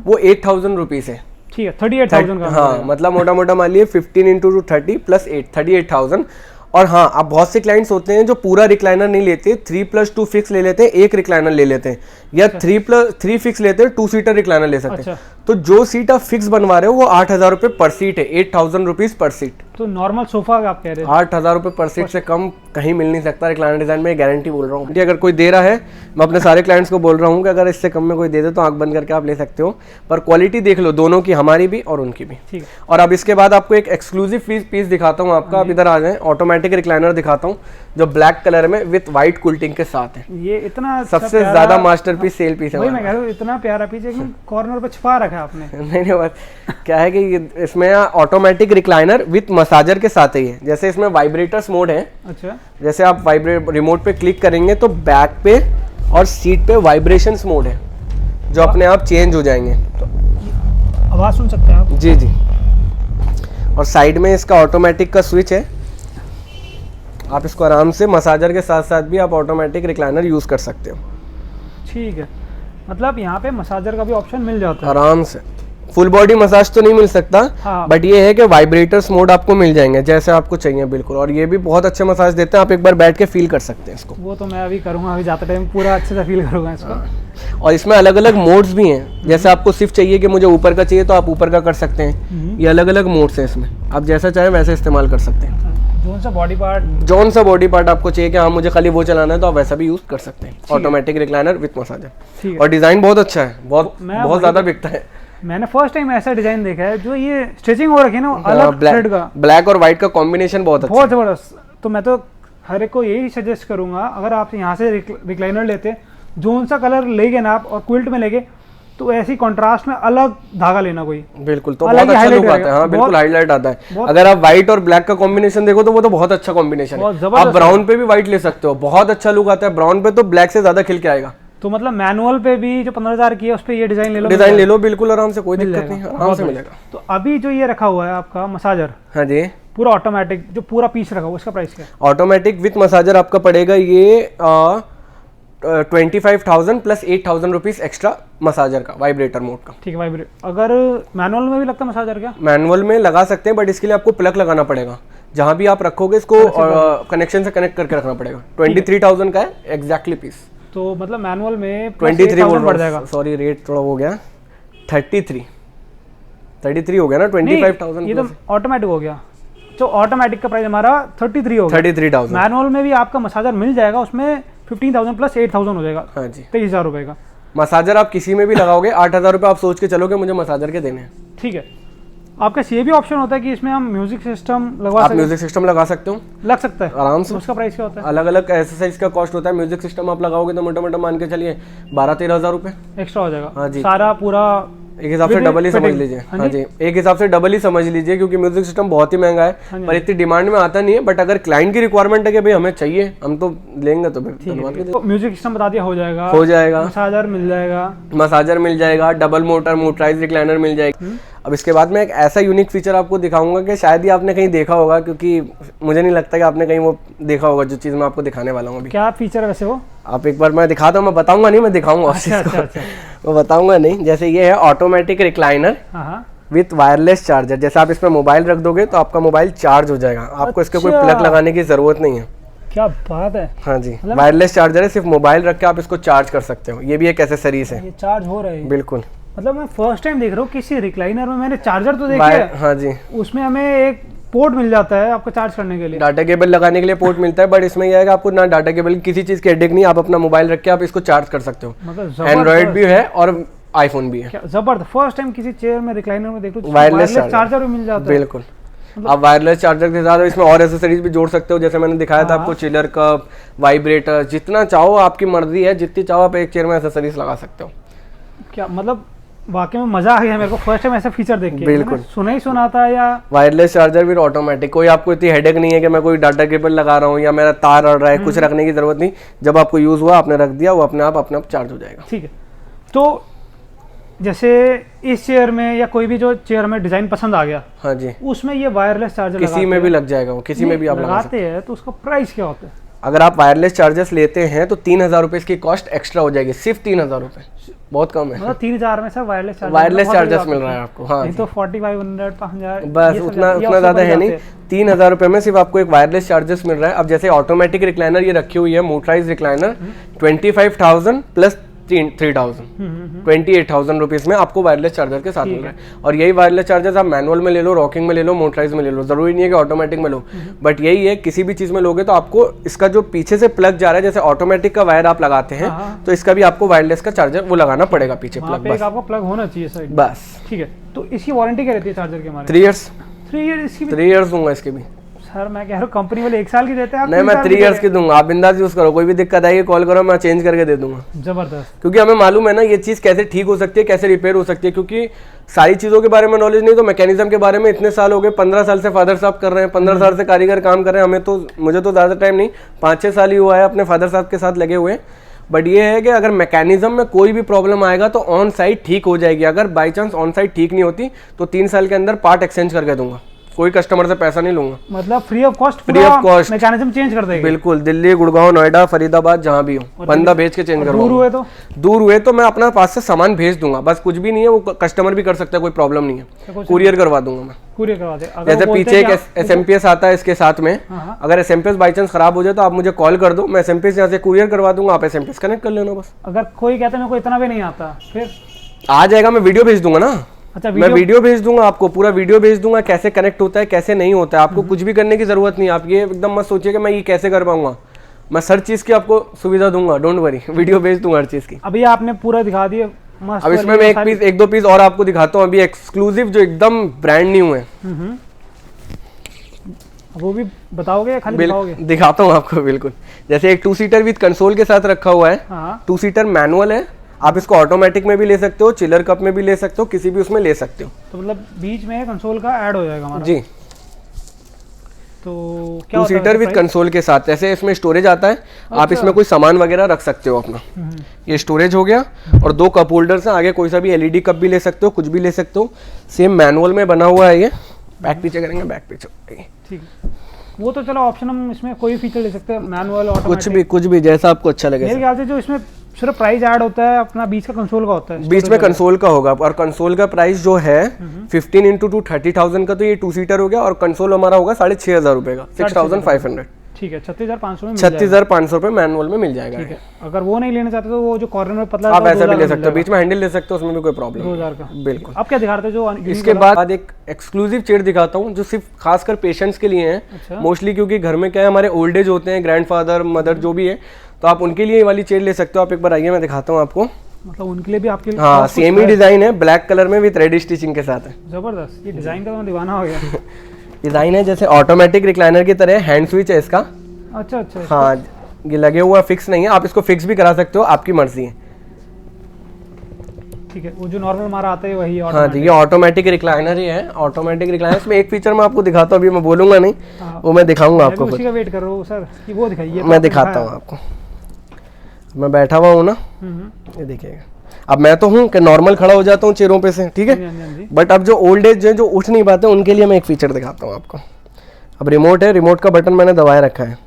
वो 8,000 रुपीज है। ठीक है, 38,000 का। हाँ, मतलब मोटा मोटा मान लिये 15 × 2 30 + 8 38,000। और हाँ, आप बहुत से क्लाइंट्स होते हैं जो पूरा रिक्लाइनर नहीं लेते, 3+2 फिक्स ले लेते हैं, एक रिक्लाइनर ले लेते हैं, या 3+3 फिक्स लेते हैं, 2 सीटर रिक्लाइनर ले सकते हैं। तो जो सीट आप फिक्स बनवा रहे हो वो 8,000 रुपये पर सीट है, 8,000 रुपीज पर सीट। तो नॉर्मल सोफा का आप कह रहे हैं 8,000 रुपये पर सीट से कम कहीं मिल नहीं सकता रिक्लाइनर डिजाइन में, गारंटी बोल रहा हूँ। अगर कोई दे रहा है, मैं अपने सारे क्लाइंट्स को बोल रहा हूँ कि अगर इससे कम में कोई दे दे तो आंख बंद करके आप ले सकते हो, पर क्वालिटी देख लो दोनों की, हमारी भी और उनकी भी। ठीक है। और अब इसके बाद आपको एक एक्सक्लूसिव पीस दिखाता हूँ आपका, आप इधर आ जाएं, ऑटोमेटिक रिक्लाइनर दिखाता हूँ जो ब्लैक कलर में विथ व्हाइट कुल्टिंग के साथ है। ये इतना सबसे ज्यादा मास्टरपीस सेल पीस है। वही मैं कह रहा हूँ, इतना प्यारा पीस है, कॉर्नर पे छुपा रखा है आपने। नहीं बस क्या है कि इसमें ऑटोमेटिक रिक्लाइनर विथ मसाजर के साथ ही है। जैसे इसमें वाइब्रेटर्स मोड है। अच्छा। जैसे आप रिमोट पे क्लिक करेंगे तो बैक पे और सीट पे वाइब्रेशंस मोड है जो अपने आप चेंज हो जाएंगे। तो आवाज सुन सकते हैं आप? जी जी। और साइड में इसका ऑटोमेटिक का स्विच है, आप इसको आराम से मसाजर के साथ साथ भी आप ऑटोमेटिक रिक्लाइनर यूज कर सकते हो। ठीक है, मतलब यहाँ पे मसाजर का भी ऑप्शन मिल जाता है आराम से। फुल बॉडी मसाज तो नहीं मिल सकता, हाँ। बट ये है कि वाइब्रेटर्स मोड आपको मिल जाएंगे जैसे आपको चाहिए बिल्कुल। और ये भी बहुत अच्छे मसाज देते हैं, आप एक बार बैठ के फील कर सकते हैं इसको। वो तो मैं अभी करूँगा, अभी जाते टाइम पूरा अच्छे से फील करूँगा इसको। और इसमें अलग अलग मोड्स भी हैं, जैसे आपको सिर्फ चाहिए कि मुझे ऊपर का चाहिए तो आप ऊपर का कर सकते हैं। ये अलग अलग मोड्स हैं इसमें, आप जैसा चाहें वैसे इस्तेमाल कर सकते हैं। जोन सा बॉडी पार्ट आपको चाहिए कि हाँ मुझे खाली वो चलाना है तो आप वैसा भी यूज कर सकते हैं। Automatic recliner with massager. और डिजाइन बहुत अच्छा है, बहुत ज्यादा बिकता है। मैंने फर्स्ट टाइम ऐसा डिजाइन देखा है जो ये स्टिचिंग हो रखी है ना, अलग थ्रेड का, ब्लैक और व्हाइट का कॉम्बिनेशन बहुत अच्छा, बहुत जबरदस्त। तो मैं तो हर एक को यही सजेस्ट करूंगा, अगर आप यहाँ से रिक्लाइनर लेते हैं, जोन सा कलर लेंगे ना आप और क्विल्ट में लेंगे तो ऐसी कंट्रास्ट में अलग धागा लेना कोई, बिल्कुल तो बहुत अच्छा लुक आता है। हाँ बिल्कुल हाईलाइट आता है। अगर आप व्हाइट और ब्लैक का कॉम्बिनेशन देखो तो वो तो बहुत अच्छा कॉम्बिनेशन है। आप ब्राउन पे भी व्हाइट ले सकते हो, बहुत अच्छा लुक आता है। ब्राउन पे तो ब्लैक से ज्यादा खिल के आएगा। तो मतलब मैनुअल पे भी जो 15,000 की है उस पे ये डिजाइन ले लो बिल्कुल आराम से, कोई दिक्कत नहीं, आराम से मिलेगा। तो अभी जो ये रखा हुआ है आपका मसाजर, हाँ जी, पूरा ऑटोमेटिक जो पूरा पीस रखा हुआ, उसका प्राइस क्या है? ऑटोमेटिक विथ मसाजर आपका पड़ेगा ये 25,000 प्लस 8,000 रुपीज एक्स्ट्रा मसाजर का, वाइब्रेटर मोड का। ठीक है। अगर मैनुअल में भी लगता है मसाजर क्या? मैनुअल में लगा सकते हैं, बट इसके लिए आपको प्लग लगाना पड़ेगा। जहां भी आप रखोगे इसको कनेक्शन से कनेक्ट करके रखना पड़ेगा। 23,000 का है एग्जैक्टली पीस। तो मतलब मैनुअल में 23 बढ़ जाएगा। सॉरी रेट थोड़ा हो गया, 33 हो गया ना, 25,000 ये तो ऑटोमेटिक हो गया। तो ऑटोमेटिक का प्राइस हमारा 33 हो गया। 33,000। मैनुअल में भी आपका मसाजर मिल जाएगा, उसमें 15,000 प्लस 8,000 हो जाएगा। हाँ जी, 23,000 रुपए का मसाजर आप किसी में भी लगाओगे 8,000 रुपए आप सोच के चलोगे मुझे मसाजर के देने हैं। ठीक है। आपका ये भी ऑप्शन होता है कि इसमें हम म्यूजिक सिस्टम लगवा सकते हैं? म्यूजिक सिस्टम लगा सकते हो, लग सकता है आराम से। उसका प्राइस क्या होता है? अलग अलग एक्सरसाइज का कॉस्ट होता है। म्यूजिक सिस्टम आप लगाओगे तो मोटा मोटा मान के चलिए 12-13,000 रुपए एक्स्ट्रा हो जाएगा। हाँ जी, सारा पूरा एक हिसाब से डबल ही समझ लीजिए। हाँ जी, एक हिसाब से डबल ही समझ लीजिए, क्योंकि म्यूजिक सिस्टम बहुत ही महंगा है पर इतनी डिमांड में आता नहीं है। बट अगर क्लाइंट की रिक्वायरमेंट है कि भाई हमें चाहिए, हम तो लेंगे तो फिर म्यूजिक सिस्टम बता दिया, हो जाएगा। मसाजर मिल जाएगा, डबल मोटर मोटराइज रिक्लाइनर मिल जाएगा। अब इसके बाद मैं एक ऐसा यूनिक फीचर आपको दिखाऊंगा कि शायद ही आपने कहीं देखा होगा, क्योंकि मुझे नहीं लगता कि आपने कहीं वो देखा होगा जो चीज़ मैं आपको दिखाने वाला हूँ अभी। क्या फीचर है वैसे वो? आप एक बार मैं दिखाता हूँ, मैं बताऊंगा नहीं, मैं दिखाऊंगा। अच्छा। मैं बताऊंगा नहीं। जैसे ये है automatic recliner with wireless charger. जैसे आप इसमें मोबाइल रख दोगे तो आपका मोबाइल चार्ज हो जाएगा, आपको इसके कोई प्लग लगाने की जरूरत नहीं है। क्या बात है। हाँ जी, वायरलेस चार्जर है, सिर्फ मोबाइल रख के आप इसको चार्ज कर सकते हो। ये भी एक एसेसरीज है, ये चार्ज हो रहा है बिल्कुल। मतलब मैं फर्स्ट टाइम देख रहा हूँ किसी रिक्लाइनर में, मैंने चार्जर तो देखा है। हाँ जी, उसमें हमें एक पोर्ट मिल जाता है आपको चार्ज करने के लिए, डाटा केबल लगाने के लिए पोर्ट मिलता है। बट इसमें यह है कि आपको ना डाटा केबल किसी चीज की हेडेक नहीं, आप अपना मोबाइल रख के आप इसको चार्ज कर सकते हो। मतलब एंड्रॉइड भी है और आईफोन भी है। जबरदस्त, फर्स्ट टाइम किसी चेयर में रिक्लाइनर में देख लो वायरलेस चार्जर भी मिल जाता है। बिल्कुल, आप वायरलेस चार्जर के साथ इसमें और एसेसरीज भी जोड़ सकते हो। जैसे मैंने दिखाया था आपको, चिलर कप, वाइब्रेटर, जितना चाहो आपकी मर्जी है, जितनी चाहो आप एक चेयर में एसेसरीज लगा सकते हो। क्या मतलब वाकई में मजा आ गया मेरे को फर्स्ट टाइम ऐसा फीचर देख के। बिल्कुल, सुना था या वायरलेस चार्जर विद ऑटोमेटिक, कोई आपको इतनी हेडेक नहीं है कि मैं कोई डाटा केबल लगा रहा हूँ या मेरा तार अड़ रहा है, कुछ रखने की जरूरत नहीं। जब आपको यूज हुआ आपने रख दिया, वो अपने आप चार्ज हो जाएगा। ठीक है। तो जैसे इस चेयर में या कोई भी जो चेयर में डिजाइन पसंद आ गया, हाँ जी, उसमें ये वायरलेस चार्जर किसी में भी लग जाएगा, वो किसी में भी आप लगाते हैं। तो उसका प्राइस क्या होता है? अगर आप वायरलेस चार्जर्स लेते हैं तो 3,000 रुपए की कॉस्ट एक्स्ट्रा हो जाएगी, सिर्फ 3,000 रुपए। बहुत कम है। मतलब 3000 में सर वायरलेस चार्जर्स मिल रहा है आपको। हाँ तो 4500 5000 बस उतना ज़्यादा है नहीं। 3000 रुपये में सिर्फ आपको एक वायरलेस चार्जर्स मिल रहा है। अब जैसे ऑटोमेटिक रिक्लाइनर ये रखी हुई है मोटराइज रिक्लाइनर 25,000 प्लस 3000 28,000 रुपीज़ में आपको वायरलेस चार्जर के साथ मिल रहा है। और यही वायरलेस चार्जर्स आप मैनुअल में ले लो, रॉकिंग में ले लो, मोटराइज में ले लो, जरूरी नहीं है कि ऑटोमेटिक में लो। बट यही है किसी भी चीज़ में लोगे तो आपको इसका जो पीछे से प्लग जा रहा है, जैसे ऑटोमेटिक का वायर आप लगाते हैं तो इसका भी आपको वायरलेस का चार्जर वो लगाना पड़ेगा पीछे प्लग। बस आपको प्लग होना चाहिए सर बस। ठीक है, तो इसकी वारंटी क्या रहती है चार्जर के हमारे? 3 इयर्स। 3 ईयर इसकी 3 इयर्स दूंगा इसके भी। सर मैं कह रहा हूँ कंपनी वाले 1 साल की देते हैं, आप नहीं मैं 3 इयर्स की दूंगा। आप बिंदास यूज करो, कोई भी दिक्कत आएगी कॉल करो, मैं चेंज करके दे दूंगा। जबरदस्त। क्योंकि हमें मालूम है ना ये चीज़ कैसे ठीक हो सकती है, कैसे रिपेयर हो सकती है। क्योंकि सारी चीज़ों के बारे में नॉलेज नहीं, तो मैकेनिज्म के बारे में इतने साल हो गए। 15 साल से फादर साहब कर रहे हैं, 15 साल से कारीगर काम कर रहे हैं। हमें तो मुझे तो ज़्यादा टाइम नहीं, 5-6 साल ही हुआ है अपने फादर साहब के साथ लगे हुए। बट ये है कि अगर मैकेनिज्म में कोई भी प्रॉब्लम आएगा तो ऑन साइट ठीक हो जाएगी। अगर बाई चांस ऑन साइट ठीक नहीं होती तो 3 साल के अंदर पार्ट एक्सचेंज करके दूंगा। कोई कस्टमर से पैसा नहीं लूंगा। मतलब free of cost mechanism change कर देंगे। बिल्कुल, दिल्ली, गुड़गांव, नोएडा, फरीदाबाद, जहां भी हो बंदा भेज के चेंज करवाऊंगा। दूर हुए तो मैं अपना पास से सामान भेज दूंगा। बस कुछ भी नहीं है, वो कस्टमर भी कर सकता है, कोई प्रॉब्लम नहीं है। कुरियर करवा दूंगा मैं। कुरियर करवा दे। जैसे पीछे एक SMPS आता है इसके साथ में, अगर SMPS बाई चांस खराब हो जाए तो आप मुझे कॉल कर दो, मैं SMPS यहाँ से कुरियर करवा दूंगा, आप SMPS कनेक्ट कर लेना बस। अगर कोई कहता है मेरे को इतना भी नहीं आता, फिर आ जाएगा, मैं वीडियो भेज दूंगा ना। अच्छा, मैं वीडियो भेज दूंगा आपको, पूरा वीडियो भेज दूंगा कैसे कनेक्ट होता है कैसे नहीं होता है। आपको कुछ भी करने की जरूरत नहीं है। आप ये एकदम मत सोचिए कि मैं ये कैसे कर पाऊंगा। मैं हर चीज की आपको सुविधा दूंगा, डोंट वरी। वीडियो भेज दूंगा हर चीज की। अभी आपने पूरा दिखा दिया। अब इसमें मैं एक दो पीस और आपको दिखाता हूँ अभी एक्सक्लूसिव, जो एकदम ब्रांड न्यू है। वो भी बताओगे या खाली दिखाओगे? दिखाता हूँ आपको बिल्कुल। जैसे एक 2 सीटर विद कंसोल के साथ रखा हुआ है। 2 सीटर मैनुअल है। आप इसको ऑटोमेटिक में भी ले सकते हो, चिलर कप में भी ले सकते हो, किसी भी उसमें ले सकते हो। तो मतलब बीच में कंसोल का ऐड हो जाएगा हमारा? जी। तो क्या 2 सीटर विद कंसोल के साथ ऐसे इसमें स्टोरेज आता है। आप इसमें कोई सामान वगैरह रख सकते हो अपना। ये स्टोरेज हो गया। और 2 कप होल्डर्स हैं, आगे कोई सा भी LED कप भी ले सकते हो, कुछ भी ले सकते हो। सेम मैनुअल में बना हुआ है ये। बैक पीछे करेंगे, बैक पीछे। ठीक है, वो तो चलो ऑप्शन हम इसमें कोई फीचर ले सकते हैं, मैनुअल, ऑटोमेटिक, कुछ भी जैसा आपको अच्छा लगे। मेरे ख्याल से जो इसमें सिर्फ प्राइस ऐड होता है अपना बीच का कंसोल का होता है। बीच में कंसोल का होगा। और कंसोल का प्राइस जो है 15 × 2 30,000 का, तो ये 2 सीटर हो गया। और कंसोल हमारा होगा 6,500 रुपए का, 6,500। ठीक है, 36,500 में 36,500 रुपए मैनुअल में मिल जाएगा। ठीक है, अगर वो नहीं लेना चाहते तो वो जो कॉर्नर में पतला आप ऐसा भी ले सकते हो, बीच में हैंडल ले सकते हो, उसमें भी कोई प्रॉब्लम 2000 का। बिल्कुल। अब क्या दिखा रहे थे जो इसके बाद एक एक्सक्लूसिव चेयर दिखाता हूँ जो सिर्फ खासकर पेशेंट्स के लिए है मोस्टली, क्योंकि घर में क्या है हमारे ओल्ड एज होते हैं, ग्रैंडफादर मदर जो भी है, तो आप उनके लिए ये वाली चेयर ले सकते हो। आप एक बार आइए, मैं दिखाता हूँ आपको। मतलब उनके लिए भी आपके लिए? हाँ, सेम ही डिजाइन है, ब्लैक कलर में विद रेड स्टिचिंग के साथ है। जबरदस्त, ये डिजाइन का मैं दीवाना हो गया। डिजाइन है जैसे ऑटोमेटिक रिक्लाइनर की तरह, हैंड स्विच है इसका। अच्छा अच्छा। हाँ, ये लगे हुआ फिक्स नहीं है, आप इसको फिक्स भी करा सकते हो, आपकी मर्जी है। ठीक है, वो जो नॉर्मल हमारा आता है वही? हाँ जी, ये ऑटोमेटिक रिक्लाइनर ही है। ऑटोमेटिक रिक्लाइनर में एक फीचर मैं आपको दिखाता हूँ, अभी मैं बोलूंगा नहीं, वो मैं दिखाऊंगा आपको। उसी का वेट कर रहा हूँ सर कि वो दिखाइए। मैं दिखाता हूँ आपको। मैं बैठा हुआ हूँ ना, ये देखिएगा। अब मैं तो हूँ कि नॉर्मल खड़ा हो जाता हूँ चेयरों पे से, ठीक है। बट अब जो ओल्ड एज जो उठ नहीं पाते उनके लिए मैं एक फीचर दिखाता हूँ आपको। अब रिमोट है, रिमोट का बटन मैंने दबाए रखा है।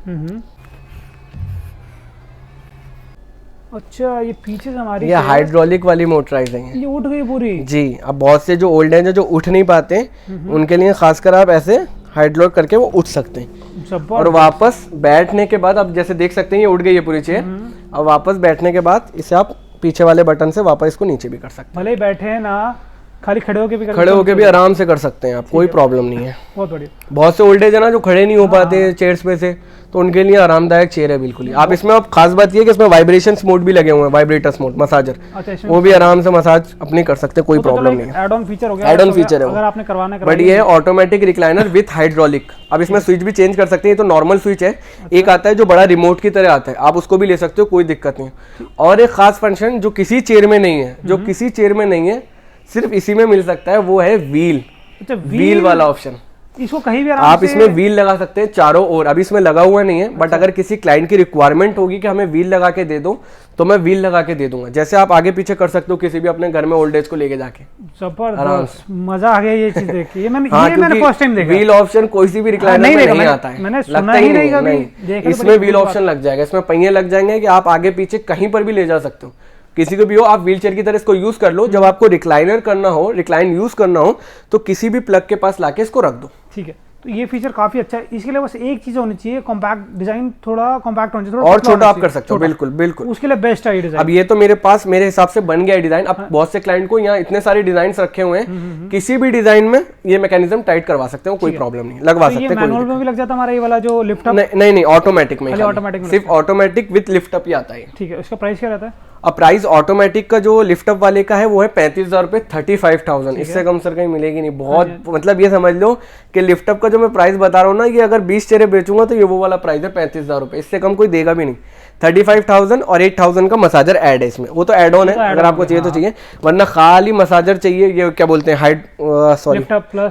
अच्छा, ये पीछे से हमारी ये हाइड्रोलिक वाली मोटराइज है, ये उठ गई पूरी जी। अब बहुत से जो ओल्ड एज जो उठ नहीं पाते उनके लिए खासकर आप ऐसे हाइड्रोलिक करके वो उठ सकते हैं। और वापस बैठने के बाद आप जैसे देख सकते हैं ये उठ गई है पूरी चेयर। अब वापस बैठने के बाद इसे आप पीछे वाले बटन से वापस इसको नीचे भी कर सकते हैं। भले ही बैठे हैं ना, खाली खड़े होके भी आराम से कर सकते हैं आप, कोई प्रॉब्लम नहीं है। बहुत बढ़िया। बहुत से ओल्ड एज है ना जो खड़े नहीं हो पाते चेयर्स पे से, तो उनके लिए आरामदायक चेयर है बिल्कुल ही। आप इसमें आप खास बात ये कि इसमें वाइब्रेशन मोड भी लगे हुए हैं, वाइब्रेटर्स मोड, मसाजर, वो भी आराम से मसाज अपनी कर सकते हैं, कोई प्रॉब्लम नहीं है। ऐड ऑन फीचर हो गया, ऐड ऑन फीचर है अगर आपने करवाना है। बट ये है ऑटोमेटिक रिक्लाइनर विथ हाइड्रोलिक। अब इसमें स्विच भी चेंज कर सकते हैं, तो नॉर्मल स्विच है। एक आता है जो बड़ा रिमोट की तरह आता है, आप उसको भी ले सकते हो, कोई दिक्कत नहीं। और एक खास फंक्शन जो किसी चेयर में नहीं है, जो किसी चेयर में नहीं है, सिर्फ इसी में मिल सकता है, वो है व्हील। अच्छा, व्हील वाला ऑप्शन। इसको कहीं भी आप इसमें व्हील लगा सकते हैं चारों ओर। अभी इसमें लगा हुआ नहीं है, बट अगर किसी क्लाइंट की रिक्वायरमेंट होगी कि हमें व्हील लगा के दे दो, तो मैं व्हील लगा के दे दूंगा। जैसे आप आगे पीछे कर सकते हो किसी भी अपने घर में ओल्ड एज को लेके जाके। जबरदस्त, मजा आ गया ये चीज देख के। मैंने फर्स्ट टाइम देखा। व्हील ऑप्शन कोई सी भी रिक्लाइनर में नहीं आता है, मैंने सुना ही नहीं कभी। इसमें व्हील ऑप्शन लग जाएगा, इसमें पहिए लग जाएंगे कि आप आगे पीछे कहीं पर भी ले जा सकते हो। किसी को भी हो, आप व्हील चेयर की तरह इसको यूज कर लो। जब आपको रिक्लाइनर करना हो, रिक्लाइन यूज करना हो, तो किसी भी प्लग के पास लाके इसको रख दो। ठीक है, तो ये फीचर काफी अच्छा है। इसके लिए बस एक चीज होनी चाहिए, कॉम्पैक्ट डिजाइन, थोड़ा कॉम्पैक्ट होना चाहिए, और छोटा आप कर सकते हो। बिल्कुल बिल्कुल, उसके लिए बेस्ट है ये डिजाइन। अब ये तो मेरे पास मेरे हिसाब से बन गया है डिजाइन। अब बहुत से क्लाइंट को यहाँ इतने सारे डिजाइन रखे हुए हैं, किसी भी डिजाइन में ये मैकेनिज्म टाइट करवा सकते हो, कोई प्रॉब्लम नहीं, लगवा सकते हैं। मैनुअल में भी लग जाता हमारा ये वाला जो लिफ्ट अप? नहीं, ऑटोमेटिक में, ऑटोमेटिक में, सिर्फ ऑटोमेटिक विद लिफ्ट अप ही आता है। ठीक है, इसका प्राइस क्या रहता है? अब प्राइस ऑटोमेटिक का जो लिफ्ट अप वाले का है वो है 35,000 रुपए, 35,000। इससे कम सर कहीं मिलेगी नहीं। बहुत मतलब ये समझ लो कि लिफ्ट अप का जो मैं प्राइस बता रहा हूँ ना, ये अगर 20 चेहरे बेचूंगा तो ये वो वाला प्राइस है 35,000 रुपए, इससे कम कोई देगा भी नहीं। 35,000 और 8,000 का मसाजर ऐड है इसमें, वो तो ऐड ऑन है, अगर आपको चाहिए तो चाहिए, वरना खाली मसाजर चाहिए, ये क्या बोलते हैं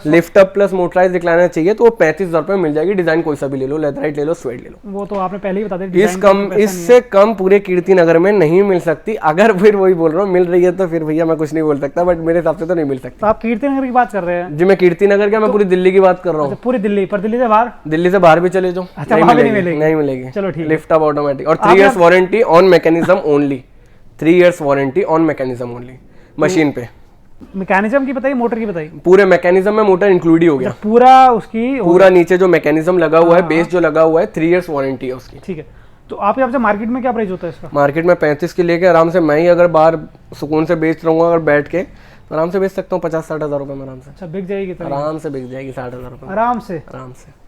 lift up plus motorise recliner चाहिए तो वो 35,000 रुपए मिल जाएगी। डिजाइन कोई सा भी ले लो, लेदराइट ले लो, स्वेड ले लो, वो तो आपने पहले ही बता दिया। इससे कम पूरे कीर्ति नगर में नहीं मिल सकती। अगर फिर वही बोल रहा हूँ, मिल रही है तो फिर भैया मैं कुछ नहीं बोल सकता, बट मेरे हिसाब से तो नहीं मिल सकती। तो आप कीर्ति नगर की बात कर रहे हैं? जी मैं कीर्ति नगर क्या, मैं पूरी दिल्ली की बात कर रहा हूँ। पूरी दिल्ली, पर दिल्ली से बाहर? दिल्ली से बाहर भी चले जाओ, नहीं मिलेगी। चलो ठीक है, लिफ्ट अप ऑटोमेटिक और 3 years warranty on mechanism only, 3 years warranty on mechanism only, machine पे। मैकेनिज्म की बताइए, मोटर की बताइए? पूरे मैकेनिज्म में मोटर इंक्लूड ही हो गया, पूरा उसकी पूरा नीचे जो मैकेनिज्म लगा हुआ है, बेस जो लगा हुआ है, 3 इयर्स वारंटी है उसकी। ठीक है, तो आप यहाँ से मार्केट में क्या प्राइस होता है इसका? मार्केट में 35 की लेके आराम से, मैं ही अगर बाहर सुकून से बेच रहूंगा अगर बैठ के, तो आराम से बेच सकता हूँ 50-60 हज़ार रुपए में आराम से। अच्छा, बिक जाएगी तो? आराम से बिक जाएगी 60,000 रुपए आराम से।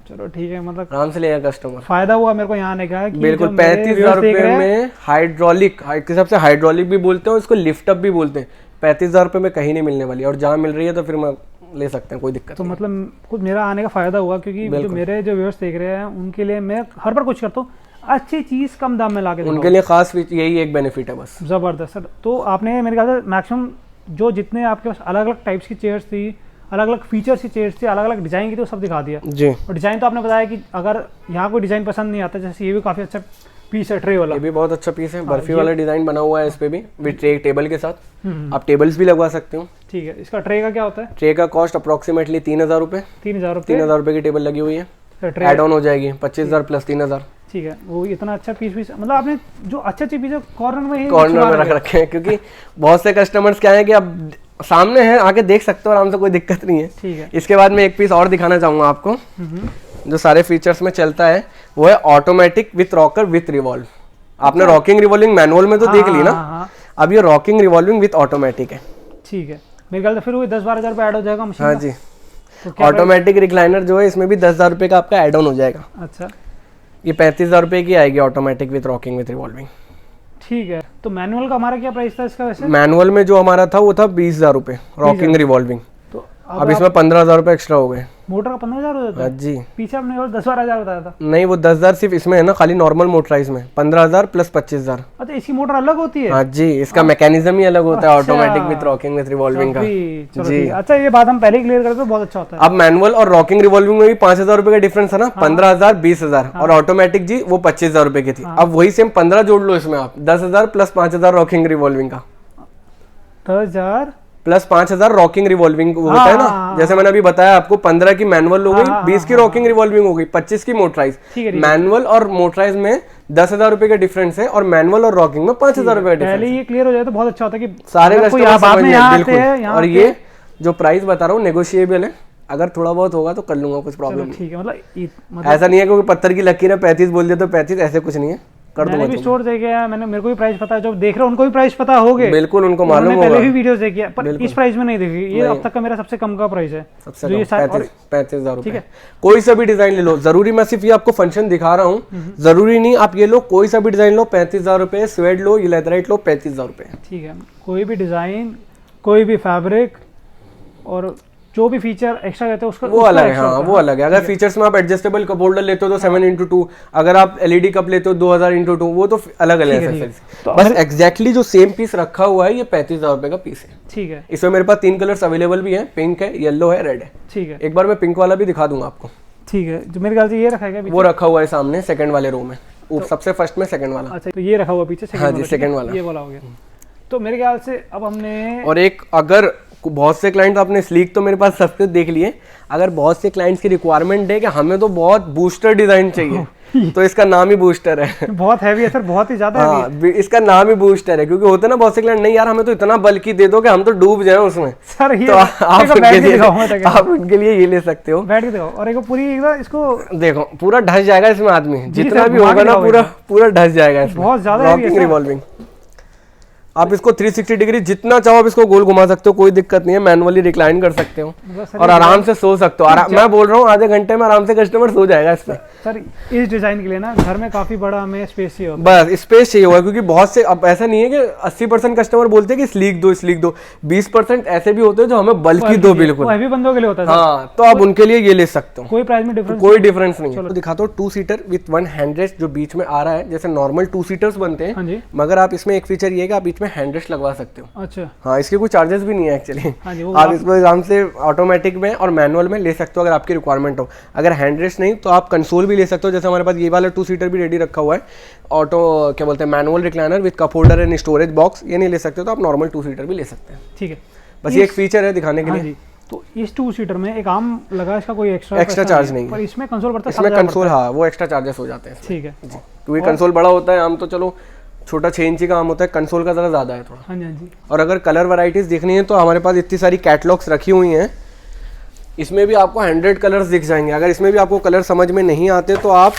चलो ठीक है, मतलब आराम से लेगा कस्टमर। फायदा हुआ मेरे को यहाँ आने का। बिल्कुल, 35,000 रुपए में हाइड्रोलिक के हिसाब से हाइड्रोलिक भी बोलते हैं, इसको लिफ्ट अप भी बोलते हैं। 35,000 रुपए में कहीं नहीं मिलने वाली, और जहाँ मिल रही है तो फिर मैं ले सकते हैं, कोई दिक्कत तो मतलब कुछ मेरा आने का फायदा हुआ, क्योंकि जो मेरे जो व्यूअर्स देख रहे हैं उनके लिए मैं हर बार कुछ करता हूँ, अच्छी चीज कम दाम में लाके उनके लिए खास यही एक बेनिफिट है बस। जबरदस्त सर। तो आपने मेरे ख्याल से मैक्सिमम जो जितने आपके पास अलग अलग टाइप्स की चेयर्स थी, अलग अलग फीचर्स की चेयर्स थी, अलग अलग डिजाइन की थी, वो सब दिखा दिया जी। और डिजाइन तो आपने बताया कि अगर यहाँ कोई डिजाइन पसंद नहीं आता, जैसे ये भी काफी अच्छा पीस है, ट्रे वाला, ये भी बहुत अच्छा पीस है, बर्फी वाला डिजाइन बना हुआ है इस पे भी, विद ट्रे टेबल के साथ। आप टेबल्स भी लगवा सकते हो। ठीक है, इसका ट्रे का क्या होता है? ट्रे का कॉस्ट अप्रोक्सीमेटली 3,000 रुपए। 3,000 रुपए की टेबल लगी हुई है, एड ऑन हो जाएगी 25,000 प्लस 3,000। ठीक है, वो इतना अच्छा पीस मतलब आपने जो अच्छे पीस कॉर्नर में रख रखे हैं, क्योंकि बहुत से कस्टमर्स क्या है कि अब सामने है, आके देख सकते हो आराम से, कोई दिक्कत नहीं है। ठीक है, इसके बाद मैं एक पीस और दिखाना चाहूंगा आपको, जो सारे फीचर्स में चलता है, वो है automatic with rocker with revolve. आपने रॉकिंग रिवॉल्विंग मैनुअल में तो देख ली ना, अब ये रॉकिंग रिवॉल्विंग विथ ऑटोमेटिक है। ठीक है, मेरे ख्याल से फिर वो 10-12 हज़ार रुपये ऐड हो जाएगा मशीन। हाँ जी, ऑटोमेटिक रिक्लाइनर जो है इसमें भी 10,000 रुपये का आपका एड ऑन हो जाएगा। अच्छा, ये 35,000 रुपये की आएगी automatic with rocking with revolving. ठीक है, तो मैनुअल का हमारा क्या प्राइस था इसका वैसे? मैनुअल में जो हमारा था वो था 20,000 रुपये रॉकिंग रिवॉल्विंग, तो अब इसमें 15,000 रुपये एक्स्ट्रा हो गए। मोटर का 15,000 हो जाता है? जी, पीछे आपने और 10-12 हज़ार बताया था। नहीं, वो 10,000 सिर्फ इसमें है ना, खाली नॉर्मल मोटराइज में 15,000 प्लस 25,000। अच्छा, इसकी मोटर अलग होती है? हाँ जी, इसका मैकेनिज्म ही अलग होता है, automatic with rocking with revolving का जी। अच्छा, ये बात हम पहले ही क्लियर करते, बहुत अच्छा होता है। अब मैनुअल और रॉकिंग रिवॉल्विंग में भी 5,000 रुपए का डिफरेंस है ना, 15,000 20,000, और ऑटोमेटिक जी वो 25,000 रुपए की थी। अब वही सेम 15 जोड़ लो इसमें आप, 10,000 प्लस 5,000 रॉकिंग रिवॉल्विंग का, 10,000 प्लस 5,000 रॉकिंग रिवॉल्विंग होता है ना। जैसे मैंने अभी बताया आपको, 15 की मैनुअल हो गई, 20 की रॉकिंग रिवॉल्विंग हो गई, 25 की मोटराइज। मैनुअल और मोटराइज में 10,000 रुपए का डिफरेंस है, और मैनुअल और रॉकिंग में 5,000 रुपए का डिफरेंस। पहले ये क्लियर हो जाए तो बहुत अच्छा होता है कि सारे बिल्कुल। और ये जो प्राइस बता रहा हूँ नेगोशिएबल है, अगर थोड़ा बहुत होगा तो कर लूंगा, कुछ प्रॉब्लम नहीं। ठीक है, मतलब ऐसा नहीं है क्योंकि पत्थर की लकीर है 35 बोल दिया तो 35, ऐसे कुछ नहीं है, कर दूंगा। मैंने भी स्टोर देखे हैं, मेरे को भी प्राइस पता है, जो देख रहे हैं उनको भी प्राइस पता होगे। बिल्कुल, उनको मालूम होगा, पहले भी वीडियोस देखी है, पर इस प्राइस में नहीं देखी। ये अब तक का मेरा सबसे कम का प्राइस है, सबसे कम 35,000 रुपए। ठीक है, कोई सा भी डिजाइन ले लो, जरूरी मैं सिर्फ ये आपको फंक्शन दिखा रहा हूँ, जरूरी नहीं आप ये लो, कोई सा भी डिजाइन लो 35,000 रुपए, स्वेड लो, लेदराइट लो 35,000 रुपए। ठीक है, कोई भी डिजाइन, कोई भी फैब्रिक, और जो भी फीचर एक्स्ट्रा रहते हैं उसका वो अलग है। हाँ, वो अलग है। अगर फीचर्स में आप एडजस्टेबल कप होल्डर लेते हो तो 7x2, अगर आप एलईडी कप लेते हो 2000x2, वो तो अलग अलग है। तो बस एग्जैक्टली जो सेम पीस रखा हुआ है, ये 35,000 रुपए का पीस है। ठीक है, इसमें मेरे पास 3 कलर्स अवेलेबल भी है, पिंक है, येलो है, रेड है। ठीक है, एक बार मैं पिंक वाला भी दिखा दूंगा आपको। ठीक है, जो मेरे ख्याल से ये रखा है, वो रखा हुआ है सामने सेकंड वाले रो में, सबसे फर्स्ट में सेकंड वाला। अच्छा, तो ये रखा हुआ पीछे, हाँ जी, सेकंड वाला, ये वाला हो गया। तो मेरे ख्याल से अब हमने, और एक अगर बहुत से क्लाइंट आपने स्लीक तो मेरे पास सस्ते देख लिए, अगर बहुत से क्लाइंट्स की रिक्वायरमेंट है कि हमें तो बहुत बूस्टर डिजाइन चाहिए, तो इसका नाम ही बूस्टर है। बहुत हैवी है सर, बहुत ही ज्यादा हैवी है। हाँ, इसका नाम ही बूस्टर है, क्योंकि होता है ना बहुत से क्लाइंट, नहीं यार हमें तो इतना बल्कि दे दो कि हम तो डूब जाए उसमें। सर ये तो आप उनके लिए ये ले सकते हो। बैठ के दिखाओ, और एक पूरी एकदम इसको देखो पूरा ढस जाएगा इसमें, आदमी जितना भी होगा ना पूरा ढस जाएगा इसमें। बहुत ज्यादा रिवॉल्विंग। आप इसको 360 डिग्री जितना चाहो आप इसको गोल घुमा सकते हो, कोई दिक्कत नहीं है। मैनुअली रिक्लाइन कर सकते हो और आराम से सो सकते हो। मैं बोल रहा हूँ आधे घंटे में आराम से कस्टमर सो जाएगा इसमें। सर इस डिजाइन के लिए ना घर में काफी बड़ा हमें स्पेस चाहिए होता है। बस स्पेस चाहिए होगा, क्योंकि बहुत से, अब ऐसा नहीं है कि 80% कस्टमर बोलते हैं कि स्लीक दो स्लीक दो, 20% ऐसे भी होते हैं जो हमें बल्कि दो। बिल्कुल हैवी बंदों के लिए होता है। हाँ, तो आप उनके लिए ये ले सकते हो, कोई प्राइस में डिफरेंस, कोई डिफरेंस नहीं है। तो दिखाता हूँ 2 सीटर विद 1 हैंडरेस्ट जो बीच में आ रहा है। जैसे नॉर्मल 2 सीटर्स बनते हैं, मगर आप इसमें एक फीचर ये है कि आप बीच में हैंडरेस्ट लगवा सकते हो। अच्छा। हाँ, इसके कोई चार्जेस भी नहीं है एक्चुअली। आप इसको आराम से ऑटोमेटिक में और मैनुअल में ले सकते हो अगर आपकी रिक्वायरमेंट हो। अगर हैंडरेस्ट नहीं तो आप कंसोल भी ले सकते हो। जैसे हमारे पास ये वाला 2 सीटर भी रेडी रखा हुआ है, ऑटो क्या बोलते हैं, manual recliner with cup holder and storage box. ये नहीं ले सकते तो आप नॉर्मल 2 सीटर भी ले सकते हैं। ठीक है, बस ये एक फीचर है दिखाने के लिए। तो इस 2 सीटर में एक आम लगा, इसका कोई एक्स्ट्रा चार्ज नहीं है, पर इसमें कंसोल पड़ता है। इसमें कंसोल, हाँ, वो एक्स्ट्रा चार्जेस हो जाते हैं। ठीक है, क्योंकि कंसोल बड़ा होता है, आम तो चलो छोटा 6 इंची का आम होता है, कंसोल का ज़रा ज़्यादा है थोड़ा। हाँ जी। और अगर कलर वैरायटीज देखनी है तो हमारे पास इतनी सारी कैटलॉग्स रखी हुई हैं, इसमें भी आपको 100 कलर्स दिख जाएंगे। अगर इसमें भी आपको कलर समझ में नहीं आते तो आप,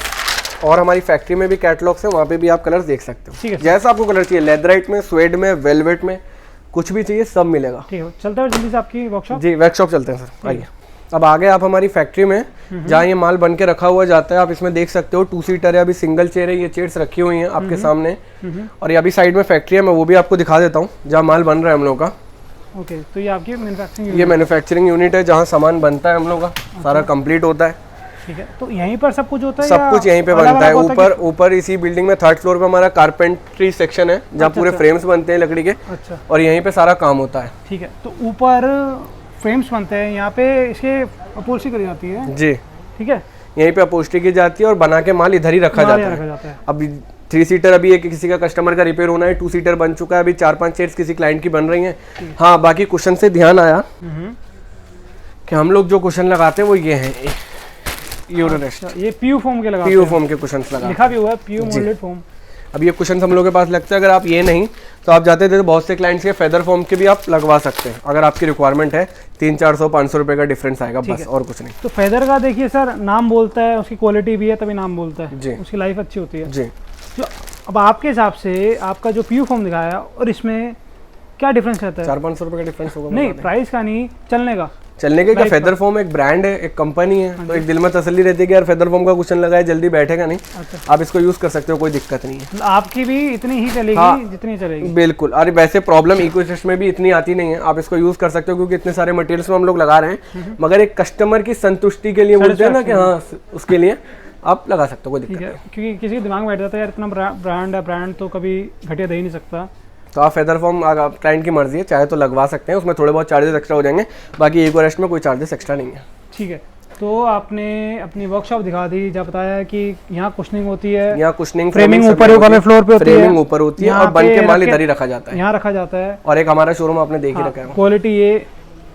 और हमारी फैक्ट्री में भी कैटलॉग्स है, वहाँ पे भी आप कलर्स देख सकते हो। ठीक है, जैसा आपको कलर चाहिए, लेदराइट में, स्वेड में, वेलवेट में, कुछ भी चाहिए सब मिलेगा। ठीक है, चलते हैं जल्दी से आपकी वर्कशॉप। जी, वर्कशॉप चलते हैं सर, आइए। अब आगे आप हमारी फैक्ट्री में जहाँ ये माल बन के रखा हुआ जाता है, आप इसमें देख सकते हो 2 सीटर है, अभी सिंगल चेयर है, ये चेयर्स रखी हुई हैं आपके सामने। और ये अभी साइड में फैक्ट्री है, मैं वो भी आपको दिखा देता हूँ जहाँ माल बन रहा है हम लोग का। ओके, तो ये आपकी मैन्युफैक्चरिंग, ये मैन्युफैक्चरिंग यूनिट है जहाँ सामान बनता है हम लोग का, सारा कंप्लीट होता है। ठीक है, तो यहीं पर सब कुछ होता है? सब कुछ यहीं पे बनता है। ऊपर इसी बिल्डिंग में 3rd फ्लोर पे हमारा कारपेंट्री सेक्शन है जहाँ पूरे फ्रेम्स बनते हैं लकड़ी के। अच्छा। और यहीं पे सारा काम होता है। ठीक है, तो ऊपर फ्रेम्स बनते हैं, यहाँ पे इसके अपहोल्स्ट्री करी जाती है। जी, ठीक है, यहीं पे अपहोल्स्ट्री की जाती है और बना के माल इधर ही रखा जाता है। अभी 3 सीटर अभी एक किसी का कस्टमर का रिपेयर होना है, 2 सीटर बन चुका है, अभी 4-5 चेयर्स किसी क्लाइंट की बन रही हैं। हाँ, बाकी कुशन से ध्यान आया कि हम लोग जो कुशन लगाते हैं वो ये हैं, यूरोनेस्ट। ये पीयू फोम के लगाते हैं, पीयू फोम के कुशन्स लगा, लिखा भी हुआ है पीयू मोल्डेड फोम। अब ये कुशन हम लोग के पास लगता है। अगर आप ये नहीं तो आप जाते थे तो बहुत से क्लाइंट्स के फेदर फॉर्म के भी आप लगवा सकते हैं, अगर आपकी रिक्वायरमेंट है। 300-400-500 रुपए का डिफरेंस आएगा बस, और कुछ नहीं। तो फेदर का देखिए सर, नाम बोलता है, उसकी क्वालिटी भी है तभी नाम बोलता है जी, उसकी लाइफ अच्छी होती है जी। तो अब आपके हिसाब से आपका जो पीयू फॉर्म दिखाया और इसमें क्या डिफरेंस रहता है? 400-500 रुपए का डिफरेंस होगा। नहीं, प्राइस का नहीं, चलने के क्या, फेदर फॉर्म एक ब्रांड है, एक कंपनी है, तो एक दिल में तसल्ली रहती है कि यार फेदर फॉर्म का कुशन लगाए, जल्दी बैठेगा नहीं। अच्छा। आप इसको यूज कर सकते हो, कोई दिक्कत नहीं है। आपकी भी इतनी ही चलेगी। हाँ, जितनी चलेगी। बिल्कुल। अरे वैसे प्रॉब्लम इकोसिस्टम में भी इतनी आती नहीं है, आप इसको यूज कर सकते हो क्योंकि इतने सारे मटेरियल्स में हम लोग लगा रहे हैं। मगर एक कस्टमर की संतुष्टि के लिए बोलते हैं ना कि हाँ, उसके लिए आप लगा सकते हो, कोई दिक्कत नहीं। क्योंकि किसी के दिमाग में बैठ जाता है यार इतना ब्रांड है, ब्रांड तो कभी घटिया दे ही नहीं सकता। तो आप फेदर फॉर्म क्लाइंट की मर्जी है, चाहे तो लगवा सकते हैं, उसमें थोड़े बहुत चार्जेस एक्स्ट्रा हो जाएंगे, बाकी इको रेस्ट में कोई चार्जेस एक्स्ट्रा नहीं है। ठीक है, तो आपने अपनी वर्कशॉप दिखा दी, जब बताया कि यहाँ कुशनिंग होती है, यहाँ कुशनिंग, फ्रेमिंग ऊपर वाले फ्लोर पे होती है, फ्रेमिंग ऊपर होती है और बन के माल इधर ही रखा जाता है, यहाँ रखा जाता है। और एक हमारा शोरूम आपने देख ही रखा है, क्वालिटी ये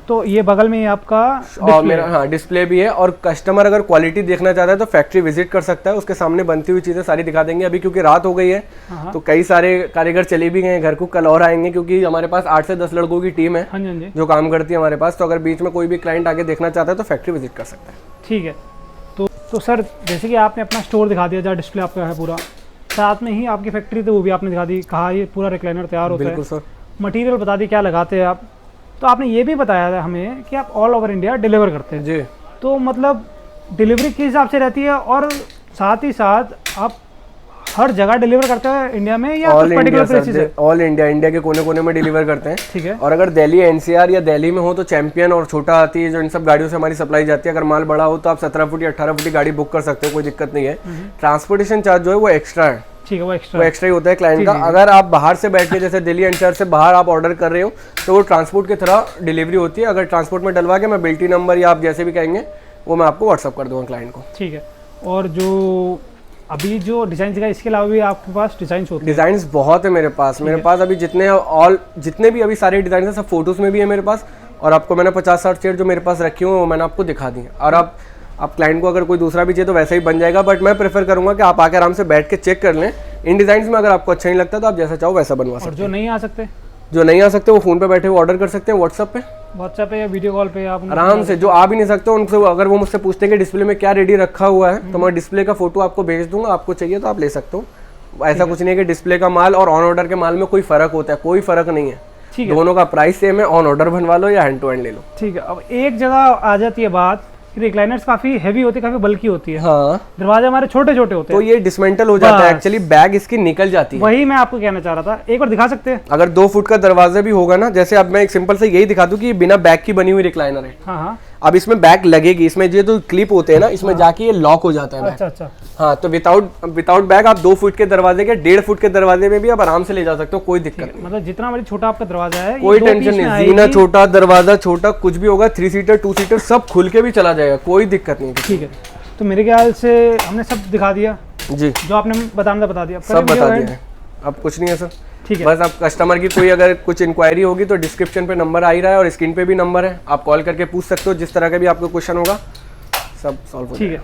तो ये बगल में ही आपका और मेरा हाँ डिस्प्ले भी है। और कस्टमर अगर क्वालिटी देखना चाहता है तो फैक्ट्री विजिट कर सकता है, उसके सामने बनती हुई चीज़ें सारी दिखा देंगे। अभी क्योंकि रात हो गई है तो कई सारे कारीगर चले भी गए हैं घर को, कल और आएंगे क्योंकि हमारे पास 8 से 10 लड़कों की टीम है जो काम करती है हमारे पास। तो अगर बीच में कोई भी क्लाइंट आके देखना चाहता है तो फैक्ट्री विजिट कर सकता है। ठीक है, तो सर जैसे कि आपने अपना स्टोर दिखा दिया जहाँ डिस्प्ले आपका है पूरा, साथ में ही आपकी फैक्ट्री तो वो भी आपने दिखा दी, कहा ये पूरा रिक्लाइनर तैयार होता है। बिल्कुल सर। मटेरियल बता दी क्या लगाते हैं आप, तो आपने ये भी बताया था हमें कि आप ऑल ओवर इंडिया डिलीवर करते हैं जी। तो मतलब डिलीवरी किस हिसाब से रहती है, और साथ ही साथ आप हर जगह डिलीवर करते हैं इंडिया में या all India? All India, India के कोने कोने में डिलीवर करते हैं। ठीक है। और अगर दिल्ली एनसीआर या दिल्ली में हो तो चैंपियन और छोटा आती है, जो इन सब गाड़ियों से हमारी सप्लाई जाती है। अगर माल बड़ा हो तो आप 17 फुट या 18 फुट की गाड़ी बुक कर सकते हो, कोई दिक्कत नहीं है। ट्रांसपोर्टेशन चार्ज जो है वो एक्स्ट्रा है। ठीक है, वो एक्स्ट्रा ही होता है क्लाइंट का। अगर आप बाहर से बैठ के जैसे दिल्ली एनसीआर से बाहर आप ऑर्डर कर रहे हो तो वो ट्रांसपोर्ट की तरह डिलीवरी होती है। अगर ट्रांसपोर्ट में डलवा के मैं बिल्टी नंबर या आप जैसे भी कहेंगे वो मैं आपको व्हाट्सअप कर दूंगा क्लाइंट को। ठीक है। और जो अभी जो डिजाइन दिखा, इसके अलावा भी आपके पास डिजाइन होते हैं? डिजाइन बहुत है मेरे पास। मेरे पास अभी जितने भी अभी सारे डिजाइन है सब फोटोज में भी है मेरे पास। और आपको मैंने 50-60 चेयर जो मेरे पास रखी हुई वो मैंने आपको दिखा दी। और आप आप क्लाइंट को अगर कोई दूसरा भी चाहिए तो वैसा ही बन जाएगा, बट मैं प्रेफर करूंगा कि आप आके आराम से बैठ के चेक कर लें। इन डिज़ाइन में अगर आपको अच्छा नहीं लगता तो आप जैसा चाहो वैसा बनवा सकते और जो नहीं आ सकते जो नहीं आ सकते वो फ़ोन पे बैठे हुए ऑर्डर कर सकते हैं व्हाट्सएप पे या वीडियो कॉल पे आप आराम से। जो आ भी नहीं सकते उनसे अगर वो मुझसे पूछते हैं कि डिस्प्ले में क्या रेडी रखा हुआ है तो मैं डिस्प्ले का फोटो आपको भेज दूंगा, आपको चाहिए तो आप ले सकते हो। ऐसा कुछ नहीं है कि डिस्प्ले का माल और ऑन ऑर्डर के माल में कोई फ़र्क होता है, कोई फ़र्क नहीं है। ठीक है, दोनों का प्राइस सेम है, ऑन ऑर्डर बनवा लो या हैंड टू हैंड ले लो। ठीक है। अब एक जगह आ जाती है बात, रिक्लाइनर्स काफी हैवी होती है, काफी बल्की होती है, हाँ, दरवाजे हमारे छोटे छोटे होते तो हैं, ये डिसमेंटल हो जाता है, बस। एक्चुअली बैग इसकी निकल जाती है। वही मैं आपको कहना चाह रहा था, एक बार दिखा सकते हैं? अगर 2 फुट का दरवाजा भी होगा ना, जैसे अब मैं एक सिंपल से यही दिखा दूं कि ये बिना बैग की बनी हुई रिक्लाइनर है। हाँ हाँ, अब इसमें बैग लगेगी, इसमें ये तो क्लिप होते हैं ना, इसमें जाके ये लॉक हो जाता है बैग। अच्छा अच्छा, हाँ, तो विदाउट बैग आप 2 फुट के दरवाजे के 1.5 फुट के दरवाजे में भी आप आराम से ले जा सकते हो, कोई दिक्कत नहीं। मतलब जितना बड़ी छोटा आपका दरवाजा है, कोई टेंशन नहीं, जीना छोटा, दरवाजा छोटा, कुछ भी होगा, 3 सीटर 2 सीटर सब खुल के भी चला जाएगा, कोई दिक्कत नहीं। ठीक है, तो मेरे ख्याल से हमने सब दिखा दिया जी, जो आपने बताना था बता दिया, सब बता दिया है। अब कुछ नहीं है सर। ठीक है, बस आप कस्टमर की कोई अगर कुछ इंक्वायरी होगी तो डिस्क्रिप्शन पे नंबर आ ही रहा है और स्क्रीन पे भी नंबर है, आप कॉल करके पूछ सकते हो, जिस तरह का भी आपको क्वेश्चन होगा सब सॉल्व हो ठीक है।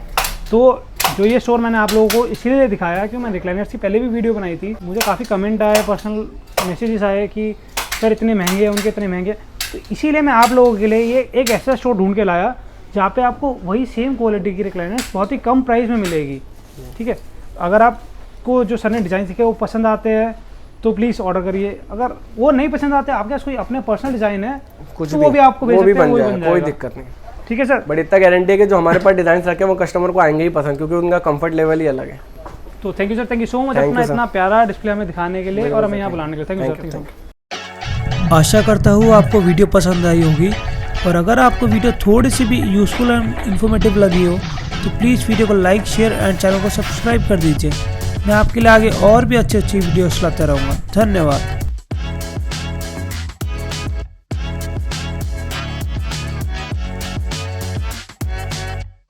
तो जो ये स्टोर मैंने आप लोगों को इसलिए दिखाया कि मैं रिक्लाइनर्स की पहले भी वीडियो बनाई थी, मुझे काफ़ी कमेंट आए, पर्सनल मैसेजेस आए कि सर इतने महंगे हैं, उनके इतने महंगे, तो इसीलिए मैं आप लोगों के लिए ये एक ऐसा स्टोर ढूंढ के लाया जहाँ पे आपको वही सेम क्वालिटी की रिक्लाइनर्स बहुत ही कम प्राइस में मिलेगी। ठीक है, अगर आपको जो सर ने डिज़ाइन सीखे वो पसंद आते हैं तो प्लीज़ ऑर्डर करिए, अगर वो नहीं पसंद आते, आपके पास कोई अपने पर्सनल डिज़ाइन है कुछ तो वो भी आपको भेज वो भी सकते हैं, बन वो भी जाएगा, कोई दिक्कत नहीं। ठीक है सर, बट इतना गारंटी है कि जो हमारे पास डिजाइन रखे हैं वो कस्टमर को आएंगे ही पसंद, क्योंकि उनका कंफर्ट लेवल ही अलग है। तो thank you sir, thank you so much Thank अपना you, sir. इतना प्यारा डिस्प्ले हमें दिखाने के लिए और हमें यहाँ बुलाने के लिए। Thank you sir, thank you. आशा करता हूँ आपको वीडियो पसंद आई होगी, और अगर आपको वीडियो थोड़ी सी भी यूज़फुल एंड इन्फॉर्मेटिव लगी हो तो प्लीज़ वीडियो को लाइक, शेयर एंड चैनल को सब्सक्राइब कर दीजिए। मैं आपके लिए आगे और भी अच्छी वीडियोस लाता रहूँगा। धन्यवाद।